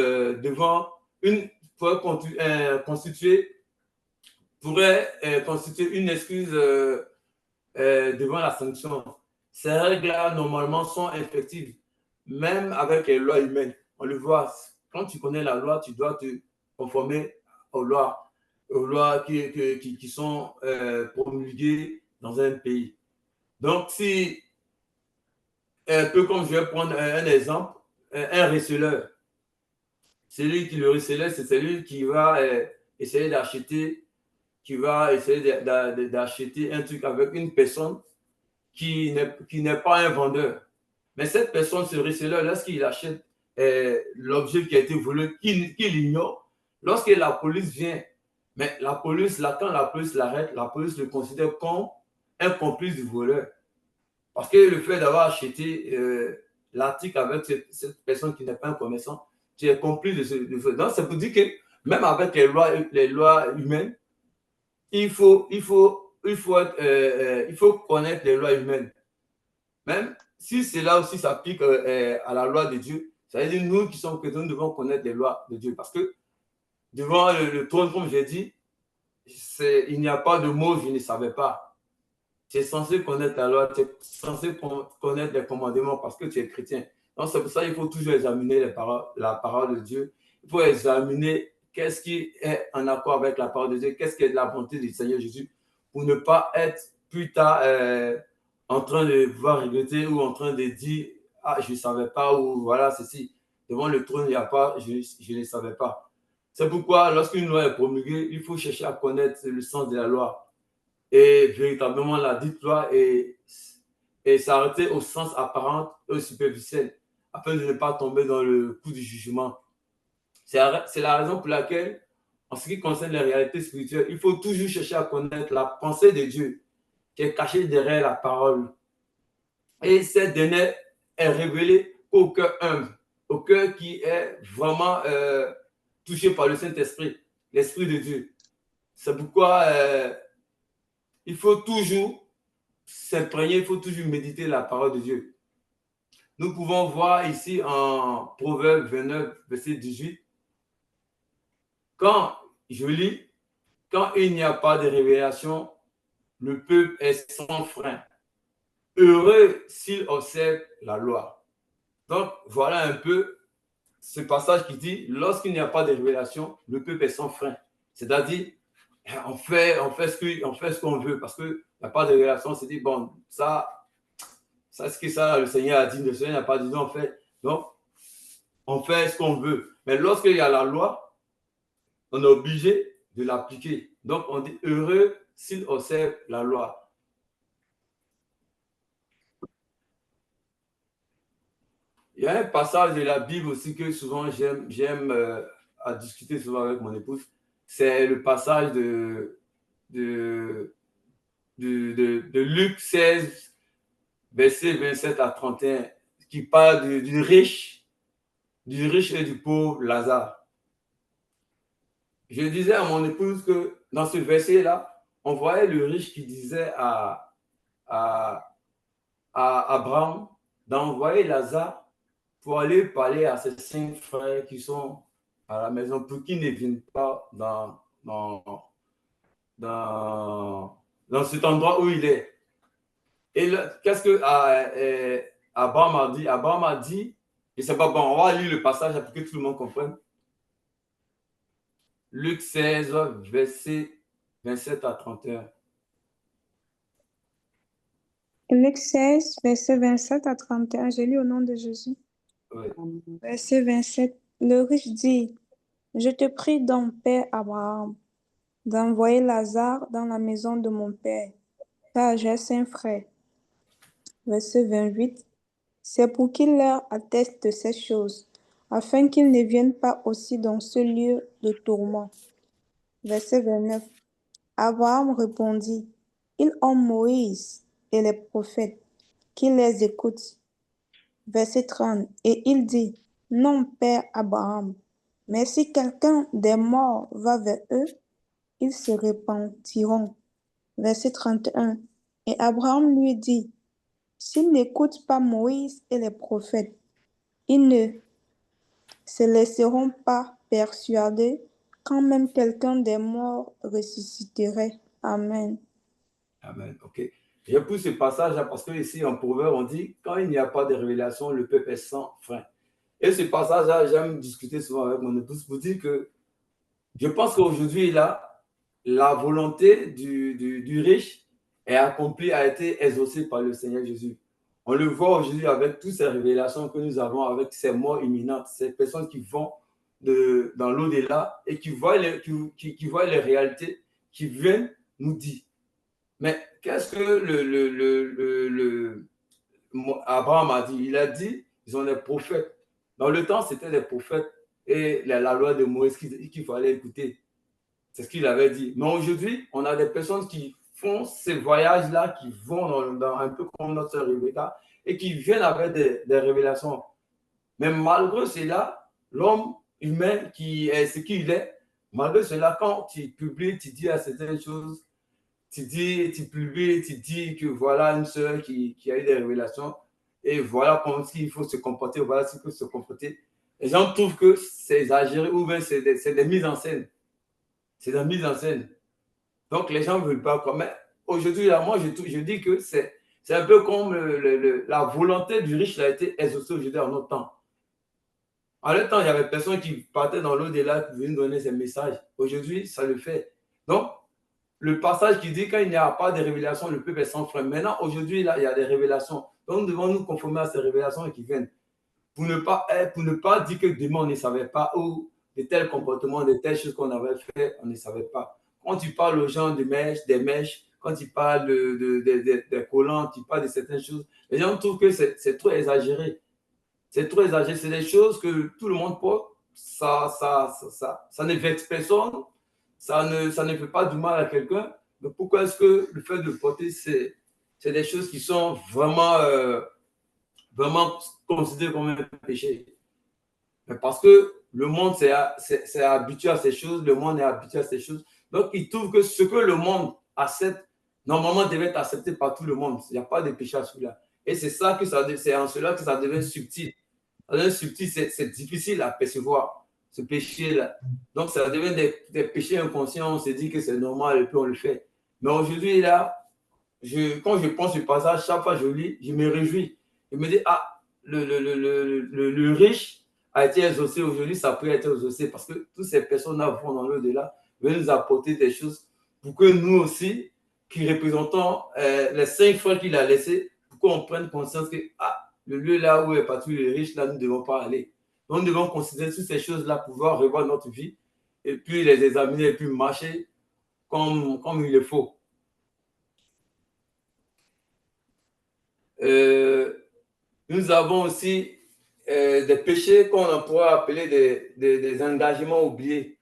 S2: constituer une excuse devant la sanction. Ces règles-là, normalement, sont effectives, même avec les lois humaines. On le voit, quand tu connais la loi, tu dois te conformer aux lois qui sont promulguées dans un pays. Donc, si un peu comme je vais prendre un exemple, un receleur. Le receleur, c'est celui qui va essayer d'acheter un truc avec une personne qui n'est pas un vendeur. Mais cette personne, ce receleur, lorsqu'il achète l'objet qui a été volé, qu'il ignore, lorsque la police vient, mais quand la police l'arrête, la police le considère comme un complice du voleur. Parce que le fait d'avoir acheté l'article avec cette personne qui n'est pas un commerçant, tu es complice de ce. Donc, c'est pour dire que même avec les lois humaines, il faut connaître les lois humaines. Même si cela aussi s'applique à la loi de Dieu, ça veut dire nous qui sommes chrétiens, nous devons connaître les lois de Dieu. Parce que devant le trône, comme j'ai dit, il n'y a pas de mots, je ne savais pas. Tu es censé connaître la loi, tu es censé connaître les commandements parce que tu es chrétien. Donc, c'est pour ça qu'il faut toujours examiner la parole de Dieu. Il faut examiner qu'est-ce qui est en accord avec la parole de Dieu, qu'est-ce qui est de la volonté du Seigneur Jésus, pour ne pas être plus tard en train de voir regretter ou en train de dire « Ah, je ne savais pas » ou « Voilà, ceci. Devant le trône, il n'y a pas, je ne savais pas. » C'est pourquoi, lorsqu'une loi est promulguée, il faut chercher à connaître le sens de la loi. Et véritablement la dite loi et s'arrêter au sens apparent et superficiel afin de ne pas tomber dans le coup du jugement. C'est la raison pour laquelle, en ce qui concerne les réalités spirituelles, il faut toujours chercher à connaître la pensée de Dieu qui est cachée derrière la parole. Et cette dernière est révélée au cœur humble, au cœur qui est vraiment touché par le Saint-Esprit, l'Esprit de Dieu. C'est pourquoi il faut toujours s'imprégner, il faut toujours méditer la parole de Dieu. Nous pouvons voir ici en Proverbe 29, verset 18, quand je lis, quand il n'y a pas de révélation, le peuple est sans frein. Heureux s'il observe la loi. Donc, voilà un peu ce passage qui dit, lorsqu'il n'y a pas de révélation, le peuple est sans frein. C'est-à-dire, on fait ce qu'on veut parce qu'il n'y a pas de révélation. On se dit, bon, ça, ce que ça, le Seigneur a dit, le Seigneur n'a pas dit, on fait. Donc, on fait ce qu'on veut. Mais lorsqu'il y a la loi, on est obligé de l'appliquer. Donc, on dit heureux s'il observe la loi. Il y a un passage de la Bible aussi que souvent j'aime à discuter souvent avec mon épouse. C'est le passage de Luc 16, verset 27 à 31, qui parle du riche et du pauvre Lazare. Je disais à mon épouse que dans ce verset-là, on voyait le riche qui disait à Abraham d'envoyer Lazare pour aller parler à ses 5 frères qui sont à la maison pour qu'ils ne viennent pas dans cet endroit où il est. Et qu'est-ce que Abraham a dit? Abraham a dit, je ne sais pas, bon, on va lire le passage pour que tout le monde comprenne. Luc 16, verset 27 à 31.
S6: Luc 16, verset 27 à 31. Je lis au nom de Jésus.
S2: Oui.
S6: Verset 27. Le riche dit, je te prie donc, Père Abraham, d'envoyer Lazare dans la maison de mon père, car j'ai 5 frères. Verset 28. C'est pour qu'il leur atteste de ces choses, afin qu'ils ne viennent pas aussi dans ce lieu de tourment. Verset 29. Abraham répondit, ils ont Moïse et les prophètes, qu'ils les écoutent. Verset 30. Et il dit, non, Père Abraham, mais si quelqu'un des morts va vers eux, ils se repentiront. Verset 31. Et Abraham lui dit, s'ils n'écoutent pas Moïse et les prophètes, ils ne se laisseront pas persuader quand même quelqu'un des morts ressusciterait. Amen.
S2: Amen. OK. J'ai pris ce passage-là parce que ici, en Proverbe, on dit quand il n'y a pas de révélation, le peuple est sans frein. Et ce passage-là, j'aime discuter souvent avec mon épouse pour dire que je pense qu'aujourd'hui, là, la volonté du riche est accomplie, a été exaucée par le Seigneur Jésus. On le voit aujourd'hui avec toutes ces révélations que nous avons, avec ces morts imminentes, ces personnes qui vont dans l'au-delà et qui voient les réalités, qui viennent nous dire. Mais qu'est-ce que Abraham a dit? Il a dit, ils ont des prophètes. Dans le temps, c'était des prophètes et la loi de Moïse qu'il fallait écouter. C'est ce qu'il avait dit. Mais aujourd'hui, on a des personnes qui font ces voyages-là, qui vont dans un peu comme notre sœur Rebecca, et qui viennent avec des révélations. Mais malgré cela, l'homme humain qui est ce qu'il est, malgré cela, quand tu publies, tu dis à certaines choses, tu publies, tu dis que voilà une sœur qui a eu des révélations, et voilà comment il faut se comporter, voilà ce qu'il faut se comporter. Les gens trouvent que c'est exagéré, ou bien c'est des mises en scène. C'est de la mise en scène. Donc, les gens ne veulent pas. Mais aujourd'hui, là, moi, je dis que c'est un peu comme la volonté du riche a été exaucée aujourd'hui en notre temps. En notre temps, il y avait personne qui partait dans l'au-delà qui venait donner ses messages. Aujourd'hui, ça le fait. Donc, le passage qui dit quand il n'y a pas de révélation, le peuple est sans frein. Maintenant, aujourd'hui, là, il y a des révélations. Donc, nous devons nous conformer à ces révélations qui viennent. Pour ne pas dire que demain, on ne savait pas, ou de tels comportements, de telles choses qu'on avait fait, on ne savait pas. Quand tu parles aux gens des mèches, quand tu parles des collants, tu parles de certaines choses, les gens trouvent que c'est trop exagéré. C'est trop exagéré. C'est des choses que tout le monde porte. Ça ne vexe personne. Ça ne fait pas du mal à quelqu'un. Mais pourquoi est-ce que le fait de porter, c'est des choses qui sont vraiment considérées comme un péché? Mais parce que le monde c'est habitué à ces choses, le monde est habitué à ces choses. Donc, il trouve que ce que le monde accepte, normalement, devait être accepté par tout le monde. Il n'y a pas de péché à celui-là. Et c'est en cela que ça devient subtil. Ça devient subtil, c'est difficile à percevoir, ce péché-là. Donc, ça devient des péchés inconscients. On se dit que c'est normal et puis on le fait. Mais aujourd'hui, là, quand je pense ce passage, chaque fois que je lis, je me réjouis. Je me dis, ah, le riche a été exaucé aujourd'hui, ça peut être exaucé parce que toutes ces personnes-là vont dans l'au-delà, veulent nous apporter des choses pour que nous aussi, qui représentons les 5 frères qu'il a laissés, pour qu'on prenne conscience que le lieu là où est parti le riche, là, nous ne devons pas aller. Donc, nous devons considérer toutes ces choses-là, pouvoir revoir notre vie et puis les examiner et puis marcher comme il le faut. Nous avons aussi des péchés qu'on pourrait appeler des engagements oubliés.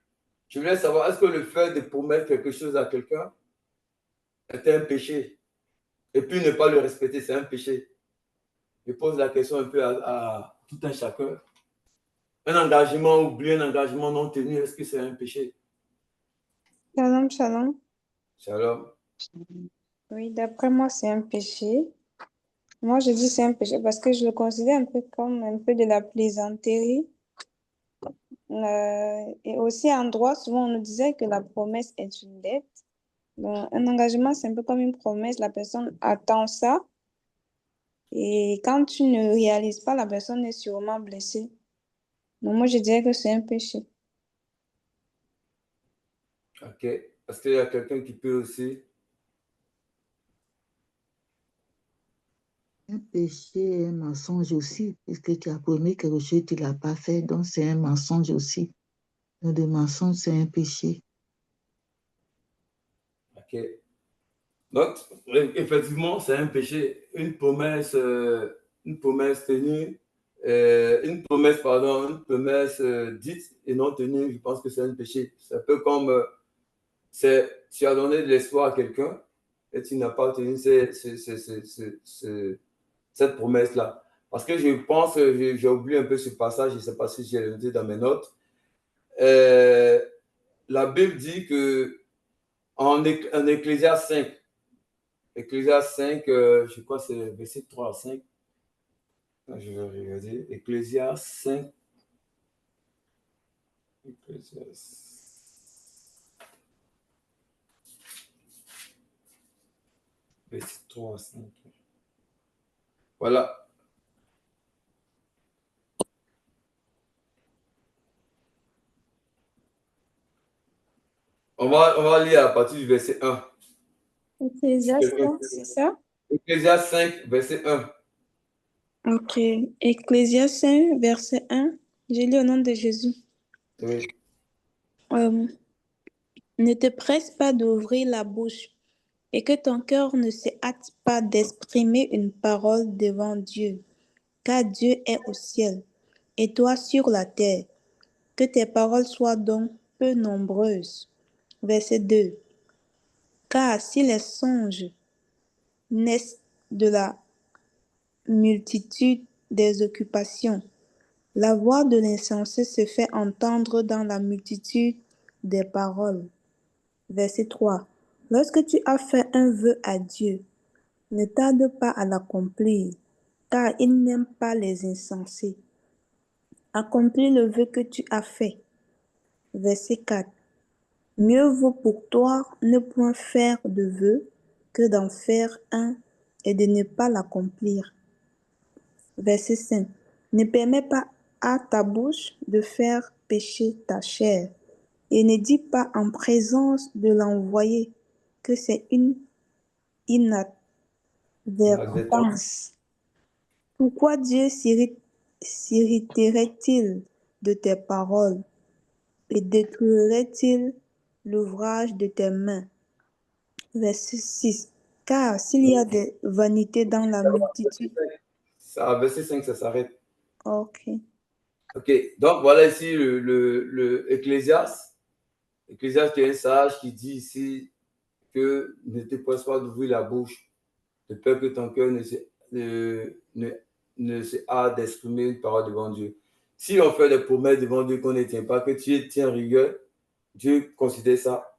S2: Je voulais savoir, est-ce que le fait de promettre quelque chose à quelqu'un est un péché? Et puis ne pas le respecter, c'est un péché. je pose la question un peu à tout un chacun. Un engagement oublié, un engagement non tenu, est-ce que c'est un péché?
S6: Shalom, shalom.
S2: Shalom.
S6: Oui, d'après moi, c'est un péché. Moi, je dis c'est un péché parce que je le considère un peu comme un peu de la plaisanterie. Et aussi en droit, souvent on nous disait que la promesse est une dette. Donc, un engagement, c'est un peu comme une promesse. La personne attend ça. Et quand tu ne réalises pas, la personne est sûrement blessée. Donc, moi, je dirais que c'est un péché.
S2: Ok. Est-ce qu'il y a quelqu'un qui peut aussi?
S8: Un péché, un mensonge aussi, puisque tu as promis quelque chose, tu ne l'as pas fait, donc c'est un mensonge aussi. Donc, le mensonge, c'est un péché.
S2: Ok. Donc, effectivement, c'est un péché. Une promesse tenue, une promesse dite et non tenue, je pense que c'est un péché. C'est un peu comme tu as donné de l'espoir à quelqu'un et tu n'as pas tenu cette promesse-là. Parce que je pense, j'ai oublié un peu ce passage, je ne sais pas si j'ai noté dans mes notes. La Bible dit que en Ecclésiaste 5, je crois que c'est verset 3 à 5. Je vais regarder. Ecclésiaste 5. Verset 3 à 5. Voilà. On va lire à partir du verset 1.
S6: Ecclésiaste, c'est ça?
S2: Ecclésiaste 5, verset 1.
S6: Ok. Ecclésiaste 5, verset 1. J'ai lu au nom de Jésus.
S2: Oui.
S6: Ne te presse pas d'ouvrir la bouche et que ton cœur ne se hâte pas d'exprimer une parole devant Dieu, car Dieu est au ciel et toi sur la terre. Que tes paroles soient donc peu nombreuses. Verset 2. Car si les songes naissent de la multitude des occupations, la voix de l'insensé se fait entendre dans la multitude des paroles. Verset 3. Lorsque tu as fait un vœu à Dieu, ne tarde pas à l'accomplir, car il n'aime pas les insensés. Accomplis le vœu que tu as fait. Verset 4. Mieux vaut pour toi ne point faire de vœu que d'en faire un et de ne pas l'accomplir. Verset 5. Ne permets pas à ta bouche de faire pécher ta chair et ne dis pas en présence de l'envoyé que c'est une inadvertance. Pourquoi Dieu s'irriterait-il de tes paroles et détruirait-il l'ouvrage de tes mains? Verset 6. Car s'il y a des vanités dans la multitude.
S2: Verset 5, ça s'arrête.
S6: Ok.
S2: Ok, donc voilà ici le Ecclésiaste. Ecclésiaste qui est un sage qui dit ici que ne te presse pas d'ouvrir la bouche, de peur que ton cœur ne se hâte d'exprimer une parole devant Dieu. Si on fait des promesses devant Dieu qu'on ne tient pas, que tu tiens rigueur, Dieu considère ça.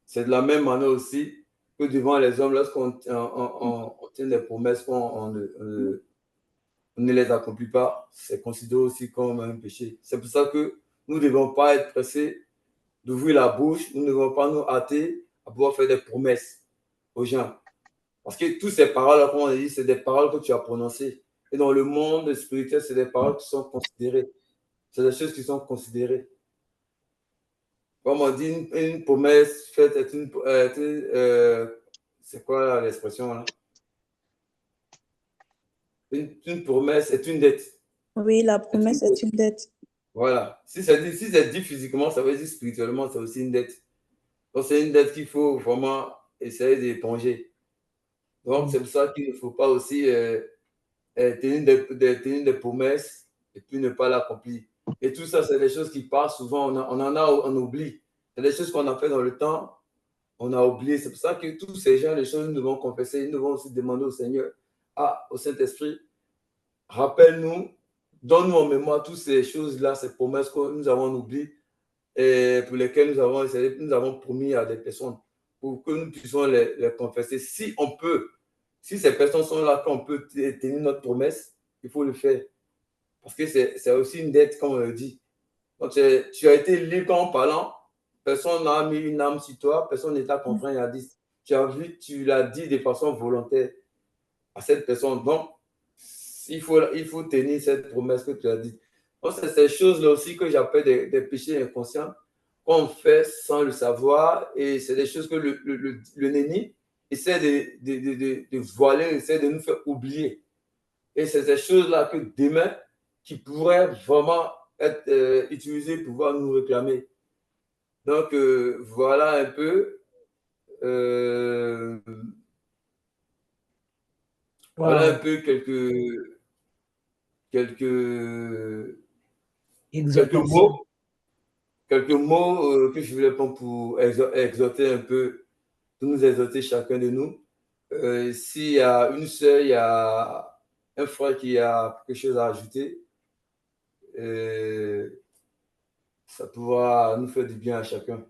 S2: C'est de la même manière aussi que devant les hommes, lorsqu'on tient des promesses qu'on ne les accomplit pas, c'est considéré aussi comme un péché. C'est pour ça que nous ne devons pas être pressés d'ouvrir la bouche, nous ne devons pas nous hâter à pouvoir faire des promesses aux gens. Parce que toutes ces paroles, comme on a dit, c'est des paroles que tu as prononcées. Et dans le monde spirituel, c'est des paroles qui sont considérées. C'est des choses qui sont considérées. Comme on dit, une promesse faite est une... c'est quoi l'expression là? Une promesse est une dette.
S6: Oui, la promesse est une dette.
S2: Voilà. Si c'est dit physiquement, ça veut dire spirituellement, c'est aussi une dette. Donc, c'est une dette qu'il faut vraiment essayer d'éponger. Donc, c'est pour ça qu'il ne faut pas aussi tenir des promesses et puis ne pas l'accomplir. Et tout ça, c'est des choses qui passent souvent, on oublie. C'est des choses qu'on a fait dans le temps, on a oublié. C'est pour ça que tous ces gens, les choses, nous devons confesser, nous devons aussi demander au Seigneur, au Saint-Esprit, rappelle-nous, donne-nous en mémoire toutes ces choses-là, ces promesses que nous avons oubliées et pour lesquelles nous avons promis à des personnes pour que nous puissions les confesser. Si on peut, si ces personnes sont là, qu'on peut tenir notre promesse, il faut le faire. Parce que c'est aussi une dette, comme on le dit. Donc, tu as été libre en parlant, personne n'a mis une âme sur toi, personne n'est contraint, il a dit. Tu as vu, tu l'as dit de façon volontaire à cette personne. Donc, il faut tenir cette promesse que tu as dit. Donc, c'est ces choses-là aussi que j'appelle des péchés inconscients qu'on fait sans le savoir. Et c'est des choses que le néni essaie de voiler, essaie de nous faire oublier. Et c'est ces choses-là que demain, qui pourraient vraiment être utilisées pour pouvoir nous réclamer. Donc, voilà un peu. Voilà un peu quelques mots que je voulais prendre pour exhorter un peu, pour nous exhorter chacun de nous. S'il y a une sœur, il y a un frère qui a quelque chose à ajouter, ça pourra nous faire du bien à chacun.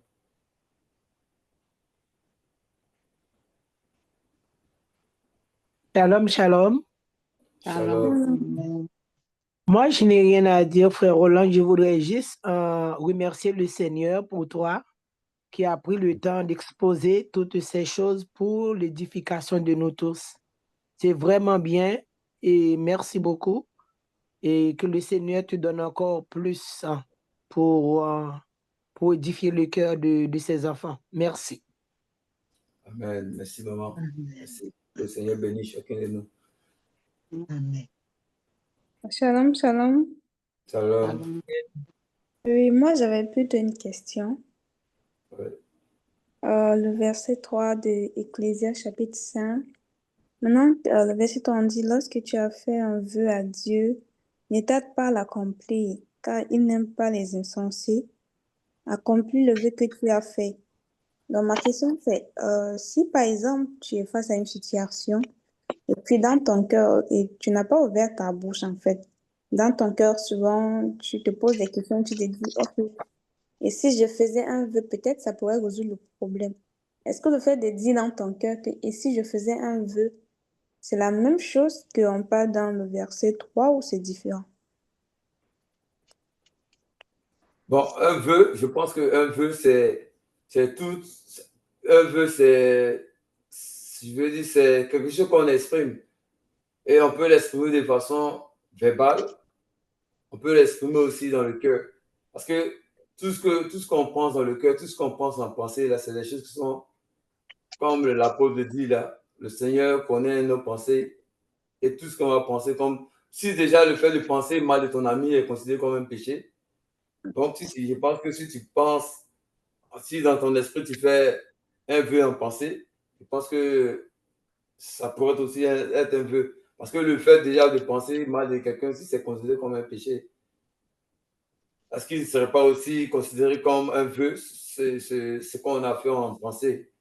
S3: Shalom, shalom.
S2: Shalom.
S3: Moi, je n'ai rien à dire, frère Roland. Je voudrais juste remercier le Seigneur pour toi qui a pris le temps d'exposer toutes ces choses pour l'édification de nous tous. C'est vraiment bien et merci beaucoup. Et que le Seigneur te donne encore plus pour édifier le cœur de ses enfants. Merci.
S2: Amen. Merci, maman. Merci. Le Seigneur bénit chacun de nous.
S8: Amen.
S6: Shalom, shalom.
S2: Shalom.
S6: Oui, moi j'avais plutôt une question.
S2: Ouais.
S6: Le verset 3 de Ecclésiaste chapitre 5. Maintenant, le verset 3 on dit, lorsque tu as fait un vœu à Dieu, ne tarde pas à l'accomplir, car il n'aime pas les insensés. Accomplis le vœu que tu as fait. Donc, ma question c'est, si par exemple tu es face à une situation, et puis dans ton cœur, et tu n'as pas ouvert ta bouche en fait, dans ton cœur, souvent, tu te poses des questions, tu te dis, ok, et si je faisais un vœu, peut-être ça pourrait résoudre le problème. Est-ce que le fait de dire dans ton cœur que, et si je faisais un vœu, c'est la même chose qu'on parle dans le verset 3 ou c'est différent?
S2: Bon, un vœu, je pense qu'un vœu, c'est tout. Un vœu, je veux dire, c'est quelque chose qu'on exprime. Et on peut l'exprimer de façon verbale, on peut l'exprimer aussi dans le cœur. Parce que tout ce qu'on pense dans le cœur, tout ce qu'on pense en pensée, là, c'est des choses qui sont, comme l'apôtre dit là, le Seigneur connaît nos pensées et tout ce qu'on va penser. Comme si déjà le fait de penser mal de ton ami est considéré comme un péché. Donc, je pense que si tu penses, si dans ton esprit tu fais un vœu en pensée, je pense que ça pourrait aussi être un vœu. Parce que le fait déjà de penser mal de quelqu'un, si c'est considéré comme un péché, est-ce qu'il ne serait pas aussi considéré comme un vœu, ce qu'on a fait en pensée?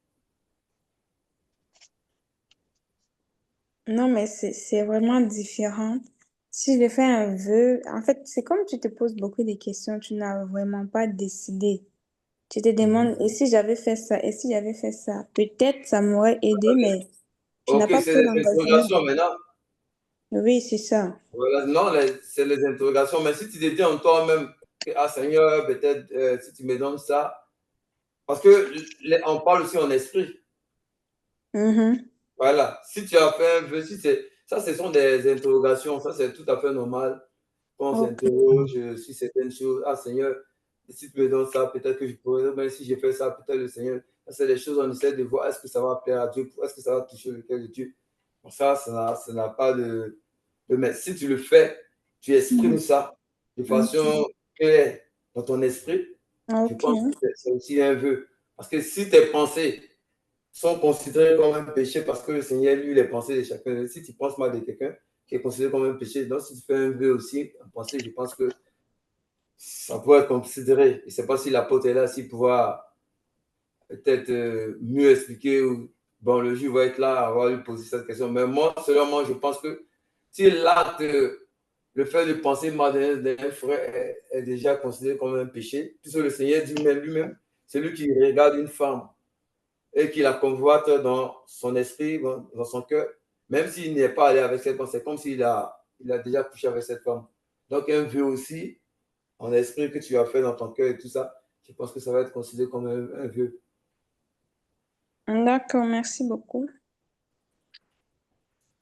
S6: Non, mais c'est vraiment différent. Si je fais un vœu, en fait, c'est comme tu te poses beaucoup de questions, tu n'as vraiment pas décidé. Tu te demandes, et si j'avais fait ça, et si j'avais fait ça, peut-être ça m'aurait aidé, mais tu n'as
S2: Ok,
S6: pas
S2: c'est
S6: pris
S2: les
S6: l'engagement.
S2: interrogations maintenant.
S6: Oui, c'est ça.
S2: Voilà, non, c'est les interrogations. Mais si tu te dis en toi-même, que, ah Seigneur, peut-être si tu me donnes ça, parce que on parle aussi en esprit.
S6: Mhm.
S2: Voilà, si tu as fait un vœu, ça, ce sont des interrogations, ça c'est tout à fait normal. Quand on
S6: Ok.
S2: s'interroge sur certaines choses, ah Seigneur, si tu me donnes ça, peut-être que je pourrais, même si j'ai fait ça, peut-être le Seigneur, ça c'est des choses, on essaie de voir, est-ce que ça va plaire à Dieu, est-ce que ça va toucher le cœur de Dieu. Bon, ça n'a pas mais si tu le fais, tu exprimes ça de façon claire dans ton esprit, je
S6: Ok.
S2: pense que c'est aussi un vœu. Parce que si tes pensées sont considérés comme un péché parce que le Seigneur, lui, les pensées de chacun. Si tu penses mal de quelqu'un, qui est considéré comme un péché, donc si tu fais un vœu aussi, en pensée, je pense que ça pourrait être considéré. Je ne sais pas si l'apôtre est là, s'il pourra peut-être mieux expliquer. Ou, le juge va être là, on va lui poser cette question. Mais moi, selon moi, je pense que si l'acte le fait de penser mal d'un frère est déjà considéré comme un péché. Puisque le Seigneur dit lui-même, c'est lui qui regarde une femme et qui la convoite dans son esprit, dans son cœur, même s'il n'est pas allé avec cette femme, c'est comme s'il il a déjà couché avec cette femme. Donc, un vœu aussi, en esprit que tu as fait dans ton cœur et tout ça, je pense que ça va être considéré comme un vœu.
S6: D'accord, merci beaucoup.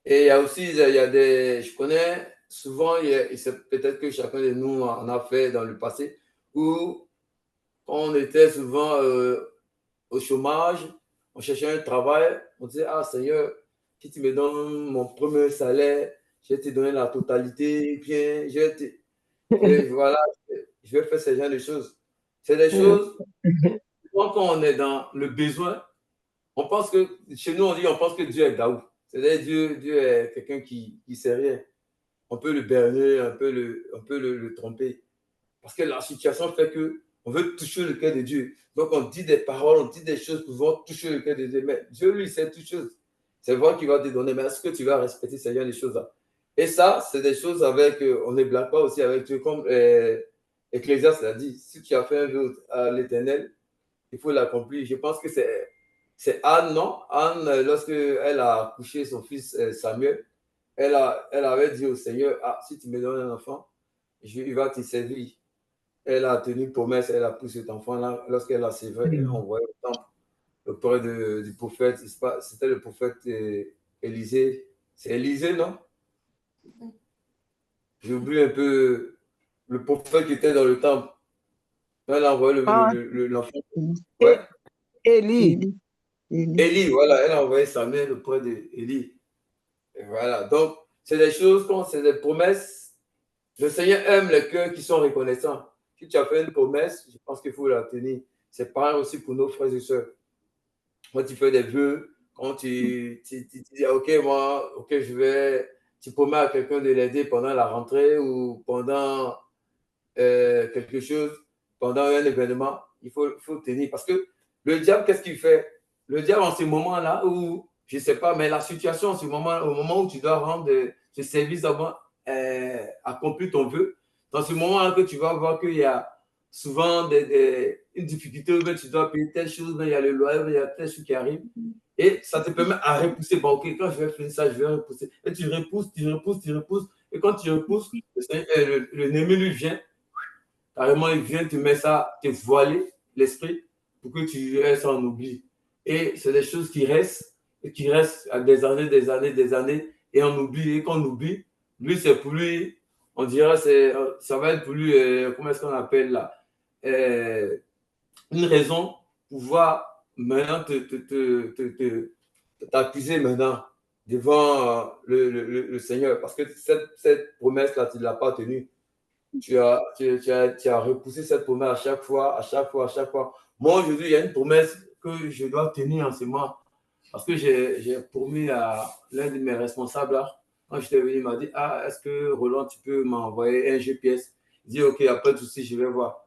S2: Et il y a aussi, il y a des, je connais souvent, et c'est peut-être que chacun de nous en a fait dans le passé, où on était souvent au chômage, on cherchait un travail, on disait, ah Seigneur, si tu me donnes mon premier salaire, je vais te donner la totalité, bien, voilà, je vais faire ce genre de choses. C'est des choses, quand on est dans le besoin, on pense que, chez nous, on pense que Dieu est Gaou. C'est-à-dire Dieu est quelqu'un qui ne sait rien. On peut le berner, on peut le tromper. Parce que la situation fait qu'on veut toucher le cœur de Dieu. Donc on dit des paroles, on dit des choses pour pouvoir toucher le cœur de Dieu. Mais Dieu, lui, sait toutes choses. C'est vrai qu'il va te donner. Mais est-ce que tu vas respecter ces genre de choses-là? Et ça, c'est des choses avec, on ne blague pas aussi avec Dieu. Comme Ecclésiaste l'a dit, si tu as fait un vœu à l'Éternel, il faut l'accomplir. Je pense que c'est Anne, non? Anne, lorsqu'elle a accouché son fils Samuel, elle avait dit au Seigneur, ah, si tu me donnes un enfant, il va te servir. Elle a tenu promesse, elle a pris cet enfant-là lorsqu'elle a sévré et envoyé au temple auprès du prophète. C'était le prophète Élisée. C'est Élisée, non? J'ai oublié un peu le prophète qui était dans le temple. Elle a envoyé l'enfant. Ouais.
S3: Élie.
S2: Élie, voilà, elle a envoyé Samuel auprès d'Élie. Et voilà, donc c'est des choses, c'est des promesses. Le Seigneur aime les cœurs qui sont reconnaissants. Si tu as fait une promesse, je pense qu'il faut la tenir. C'est pareil aussi pour nos frères et sœurs. Quand tu fais des vœux, quand tu dis, OK, moi, OK, tu promets à quelqu'un de l'aider pendant la rentrée ou pendant quelque chose, pendant un événement, il faut tenir. Parce que le diable, qu'est-ce qu'il fait? Le diable, en ce moment-là, où, je ne sais pas, mais la situation, au moment où tu dois rendre ce service avant, accomplir ton vœu, dans ce moment-là que tu vas voir qu'il y a souvent une difficulté où tu dois payer telle chose, il y a le loyer, il y a telle chose qui arrive. Et ça te permet à repousser. Bon, OK, quand je vais finir ça, je vais repousser. Et tu repousses, tu repousses, tu repousses. Et quand tu repousses, l'ennemi lui vient. Carrément, il vient te mettre ça, te voiler l'esprit pour que tu restes en oubli. Et c'est des choses qui restent, à des années, des années, des années, et on oublie. Et quand on oublie, lui, c'est pour lui, on dirait, ça va être pour lui, comment est-ce qu'on appelle là, une raison pour pouvoir maintenant t'accuser maintenant devant le Seigneur. Parce que cette promesse-là, tu ne l'as pas tenue. Tu as repoussé cette promesse à chaque fois, à chaque fois, à chaque fois. Moi, aujourd'hui, il y a une promesse que je dois tenir en ce moment. Parce que j'ai promis à l'un de mes responsables, là, quand j'étais venu, il m'a dit, ah, est-ce que Roland, tu peux m'envoyer un GPS? Il dit, OK, il n'y a pas de souci, je vais voir.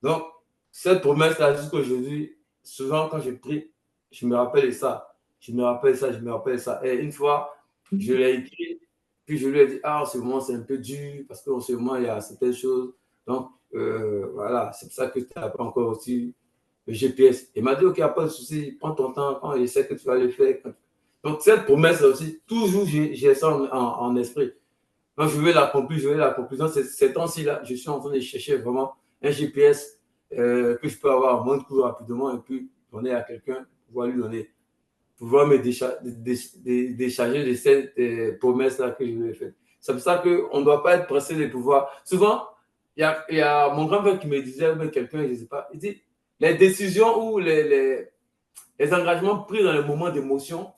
S2: Donc, cette promesse-là, jusqu'aujourd'hui, souvent quand je prie, je me rappelle de ça. Je me rappelle ça, je me rappelle ça. Et une fois, je l'ai écrit, puis je lui ai dit, ah, en ce moment, c'est un peu dur, parce qu'en ce moment, il y a certaines choses. Donc, voilà, c'est pour ça que tu n'as pas encore aussi le GPS. Il m'a dit, OK, il n'y a pas de souci, prends ton temps, quand il sait que tu vas le faire. Donc, cette promesse-là aussi, toujours, j'ai ça en esprit. Quand je vais l'accomplir, je vais l'accomplir. Donc, ces temps-ci, là, je suis en train de chercher vraiment un GPS que je peux avoir à moins de coût rapidement et puis donner à quelqu'un, pouvoir lui donner, pouvoir me décharger de cette promesse-là que je lui ai faite. C'est pour ça qu'on ne doit pas être pressé de pouvoir. Souvent, il y a mon grand-père qui me disait, mais quelqu'un, je ne sais pas, il dit, les décisions ou les engagements pris dans les moments d'émotion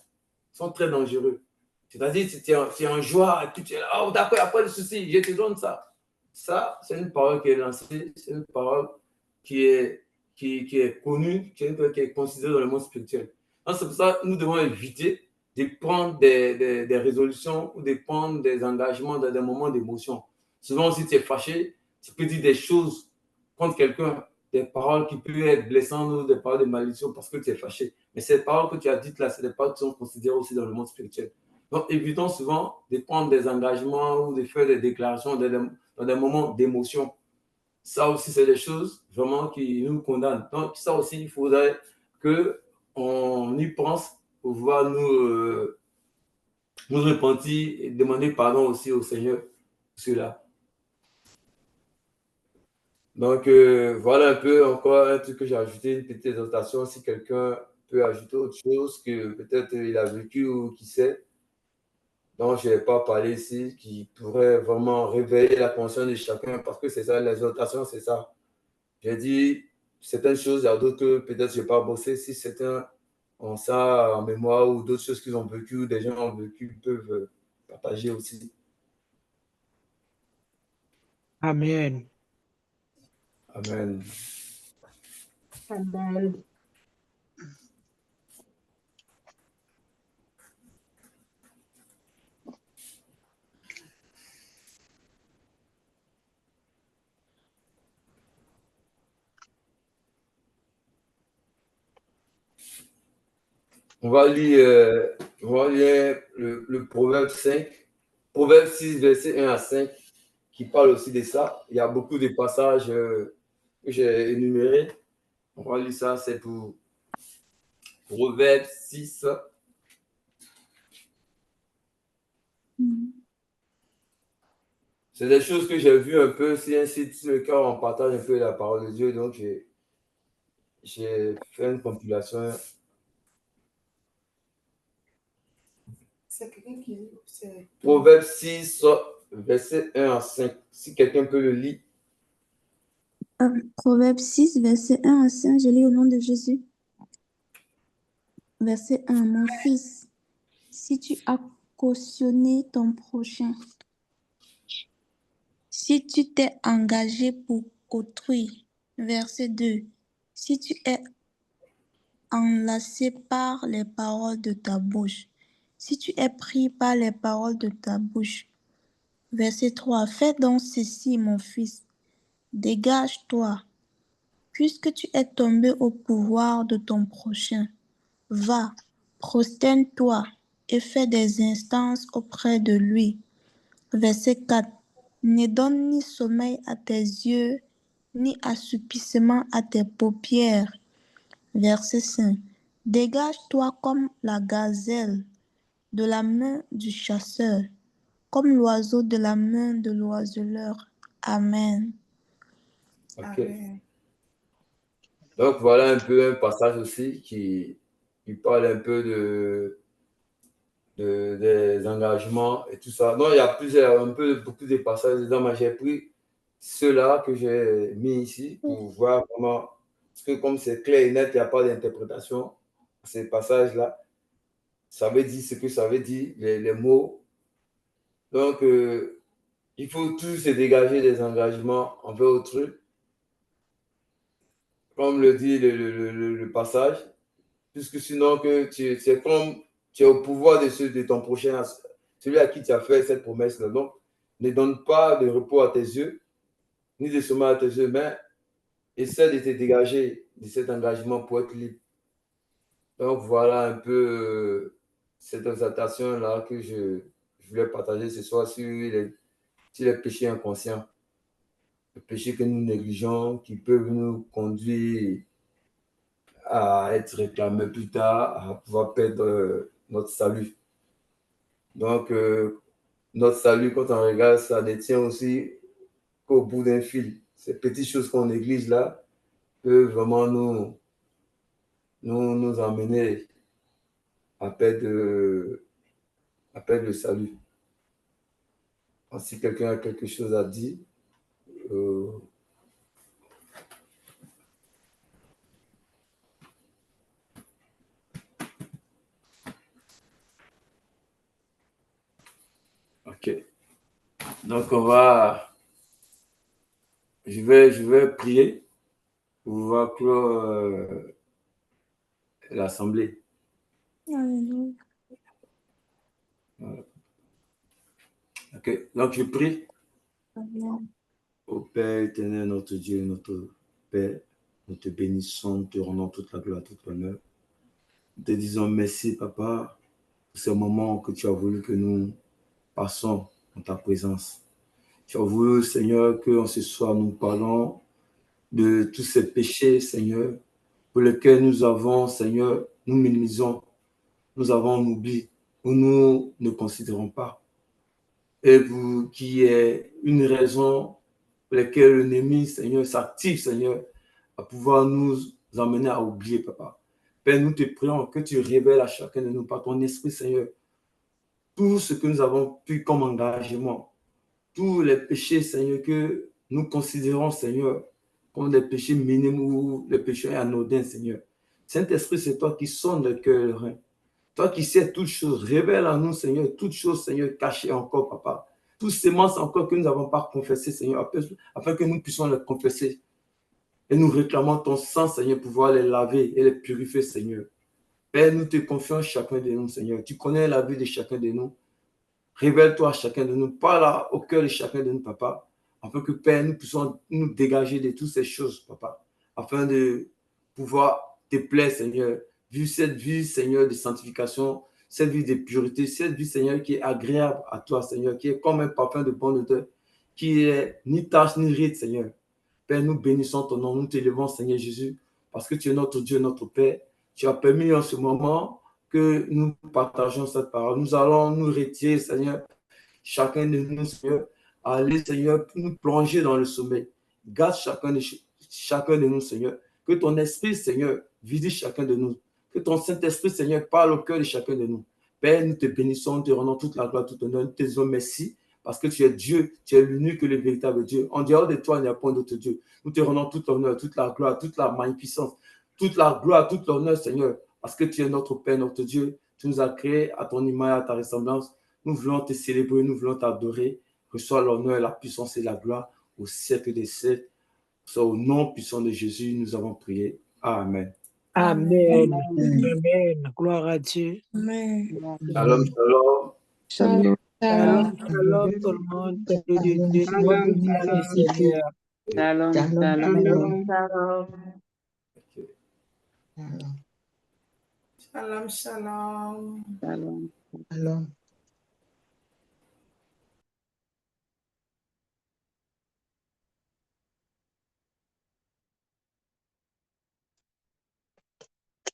S2: sont très dangereux. C'est-à-dire, si tu es en joie, et puis tu es là, oh d'accord, il n'y a pas de souci, je te donne ça. Ça, c'est une parole qui est lancée, c'est une parole qui est connue, qui est considérée dans le monde spirituel. Donc, c'est pour ça que nous devons éviter de prendre des résolutions ou de prendre des engagements dans des moments d'émotion. Souvent, si tu es fâché, tu peux dire des choses contre quelqu'un, des paroles qui peuvent être blessantes ou des paroles de malédiction parce que tu es fâché. Mais ces paroles que tu as dites là, c'est des paroles qui sont considérées aussi dans le monde spirituel. Donc, évitons souvent de prendre des engagements ou de faire des déclarations dans des moments d'émotion. Ça aussi, c'est des choses vraiment qui nous condamnent. Donc, ça aussi, il faudrait qu'on y pense pour pouvoir nous repentir et demander pardon aussi au Seigneur pour cela. Donc, voilà un peu encore un truc que j'ai ajouté, une petite exhortation. Si quelqu'un peut ajouter autre chose que peut-être il a vécu ou qui sait, dont je n'ai pas parlé ici, qui pourrait vraiment réveiller la conscience de chacun, parce que c'est ça, l'exhortation, c'est ça. J'ai dit certaines choses, il y a d'autres que peut-être je n'ai pas bossé. Si certains ont ça en mémoire ou d'autres choses qu'ils ont vécu, ou des gens ont vécu, peuvent partager aussi.
S3: Amen.
S2: Amen.
S7: Amen.
S2: On va lire le Proverbe 5, Proverbe 6, verset 1 à 5, qui parle aussi de ça. Il y a beaucoup de passages que j'ai énumérés. On va lire ça, c'est pour Proverbe 6. C'est des choses que j'ai vues un peu, si ainsi sur le cas, on partage un peu la parole de Dieu. Donc, j'ai fait une compilation.
S9: C'est quelqu'un qui...
S2: Proverbe 6, verset 1 à 5. Si quelqu'un peut le lire.
S6: Proverbe 6, verset 1 à 5, je lis au nom de Jésus. Verset 1, mon fils, si tu as cautionné ton prochain, si tu t'es engagé pour autrui, verset 2, si tu es enlacé par les paroles de ta bouche, si tu es pris par les paroles de ta bouche, verset 3, fais donc ceci, mon fils, dégage-toi, puisque tu es tombé au pouvoir de ton prochain. Va, prosterne-toi et fais des instances auprès de lui. Verset 4. Ne donne ni sommeil à tes yeux, ni assoupissement à tes paupières. Verset 5. Dégage-toi comme la gazelle de la main du chasseur, comme l'oiseau de la main de l'oiseleur. Amen.
S2: Ok. Donc, voilà un peu un passage aussi qui parle un peu des engagements et tout ça. Non, il y a beaucoup de passages dedans, mais j'ai pris ceux-là que j'ai mis ici pour voir comment, parce que comme c'est clair et net, il n'y a pas d'interprétation, ces passages-là, ça veut dire ce que ça veut dire, les mots. Donc, il faut tous se dégager des engagements envers autrui, comme le dit le passage, puisque sinon que c'est comme tu es au pouvoir de ton prochain, celui à qui tu as fait cette promesse-là. Donc, ne donne pas de repos à tes yeux, ni de sommeil à tes yeux, mais essaie de te dégager de cet engagement pour être libre. Donc, voilà un peu cette exaltation-là que je voulais partager ce soir sur les péchés inconscients, les péchés que nous négligeons, qui peuvent nous conduire à être réclamés plus tard, à pouvoir perdre notre salut. Donc, notre salut, quand on regarde, ça ne tient aussi qu'au bout d'un fil. Ces petites choses qu'on néglige là peuvent vraiment nous emmener à perdre le salut. Si quelqu'un a quelque chose à dire, ok. Donc, je vais prier pour pouvoir clore l'assemblée.
S6: Alléluia.
S2: Voilà. Ok, donc je prie.
S6: Amen.
S2: Ô Père éternel, notre Dieu, notre Père, nous te bénissons, nous te rendons toute la gloire, toute l'honneur. Nous te disons merci, Papa, pour ces moments que tu as voulu que nous passons en ta présence. Tu as voulu, Seigneur, qu'en ce soir, nous parlons de tous ces péchés, Seigneur, pour lesquels nous avons, Seigneur, nous minimisons, nous avons oublié, ou nous ne considérons pas. Et pour qu'il y ait une raison pour laquelle l'ennemi, Seigneur, s'active, Seigneur, à pouvoir nous emmener à oublier, Papa. Père, nous te prions que tu révèles à chacun de nous, par ton esprit, Seigneur, tout ce que nous avons pu comme engagement, tous les péchés, Seigneur, que nous considérons, Seigneur, comme des péchés minimes ou des péchés anodins, Seigneur. Saint-Esprit, c'est toi qui sondes le cœur et le rein. Toi qui sais toutes choses, révèle à nous, Seigneur, toutes choses, Seigneur, cachées encore, Papa. Toutes semences encore que nous n'avons pas confessées, Seigneur, afin que nous puissions les confesser. Et nous réclamons ton sang, Seigneur, pour pouvoir les laver et les purifier, Seigneur. Père, nous te confions chacun de nous, Seigneur. Tu connais la vie de chacun de nous. Révèle-toi à chacun de nous. Parle au cœur de chacun de nous, Papa. Afin que, Père, nous puissions nous dégager de toutes ces choses, Papa. Afin de pouvoir te plaire, Seigneur. Vivre cette vie, Seigneur, de sanctification, cette vie de pureté, cette vie, Seigneur, qui est agréable à toi, Seigneur, qui est comme un parfum de bonne odeur, qui est ni tache ni ride, Seigneur. Père, nous bénissons ton nom, nous t'élevons, Seigneur Jésus, parce que tu es notre Dieu, notre Père. Tu as permis en ce moment que nous partageons cette parole. Nous allons nous retirer, Seigneur, chacun de nous, Seigneur, aller, Seigneur, nous plonger dans le sommeil. Garde chacun de nous, Seigneur. Que ton esprit, Seigneur, visite chacun de nous. Que ton Saint-Esprit, Seigneur, parle au cœur de chacun de nous. Père, nous te bénissons, nous te rendons toute la gloire, tout l'honneur. Nous te disons merci parce que tu es Dieu, tu es l'unique et le véritable Dieu. En dehors de toi, il n'y a point d'autre Dieu. Nous te rendons toute l'honneur, toute la gloire, toute la magnificence, toute la gloire, toute l'honneur, Seigneur, parce que tu es notre Père, notre Dieu. Tu nous as créés à ton image, à ta ressemblance. Nous voulons te célébrer, nous voulons t'adorer. Reçois l'honneur, la puissance et la gloire au siècle des siècles. Soit au nom puissant de Jésus, nous avons prié. Amen.
S3: Amen. Amen. Gloire à Dieu.
S6: Amen.
S2: Shalom, shalom.
S1: Shalom.
S3: Shalom, shalom tout le monde. Que Dieu soit béni et Seigneur.
S7: Shalom, shalom.
S9: Shalom.
S8: Shalom.
S9: Shalom, shalom.
S7: Shalom.
S8: Shalom.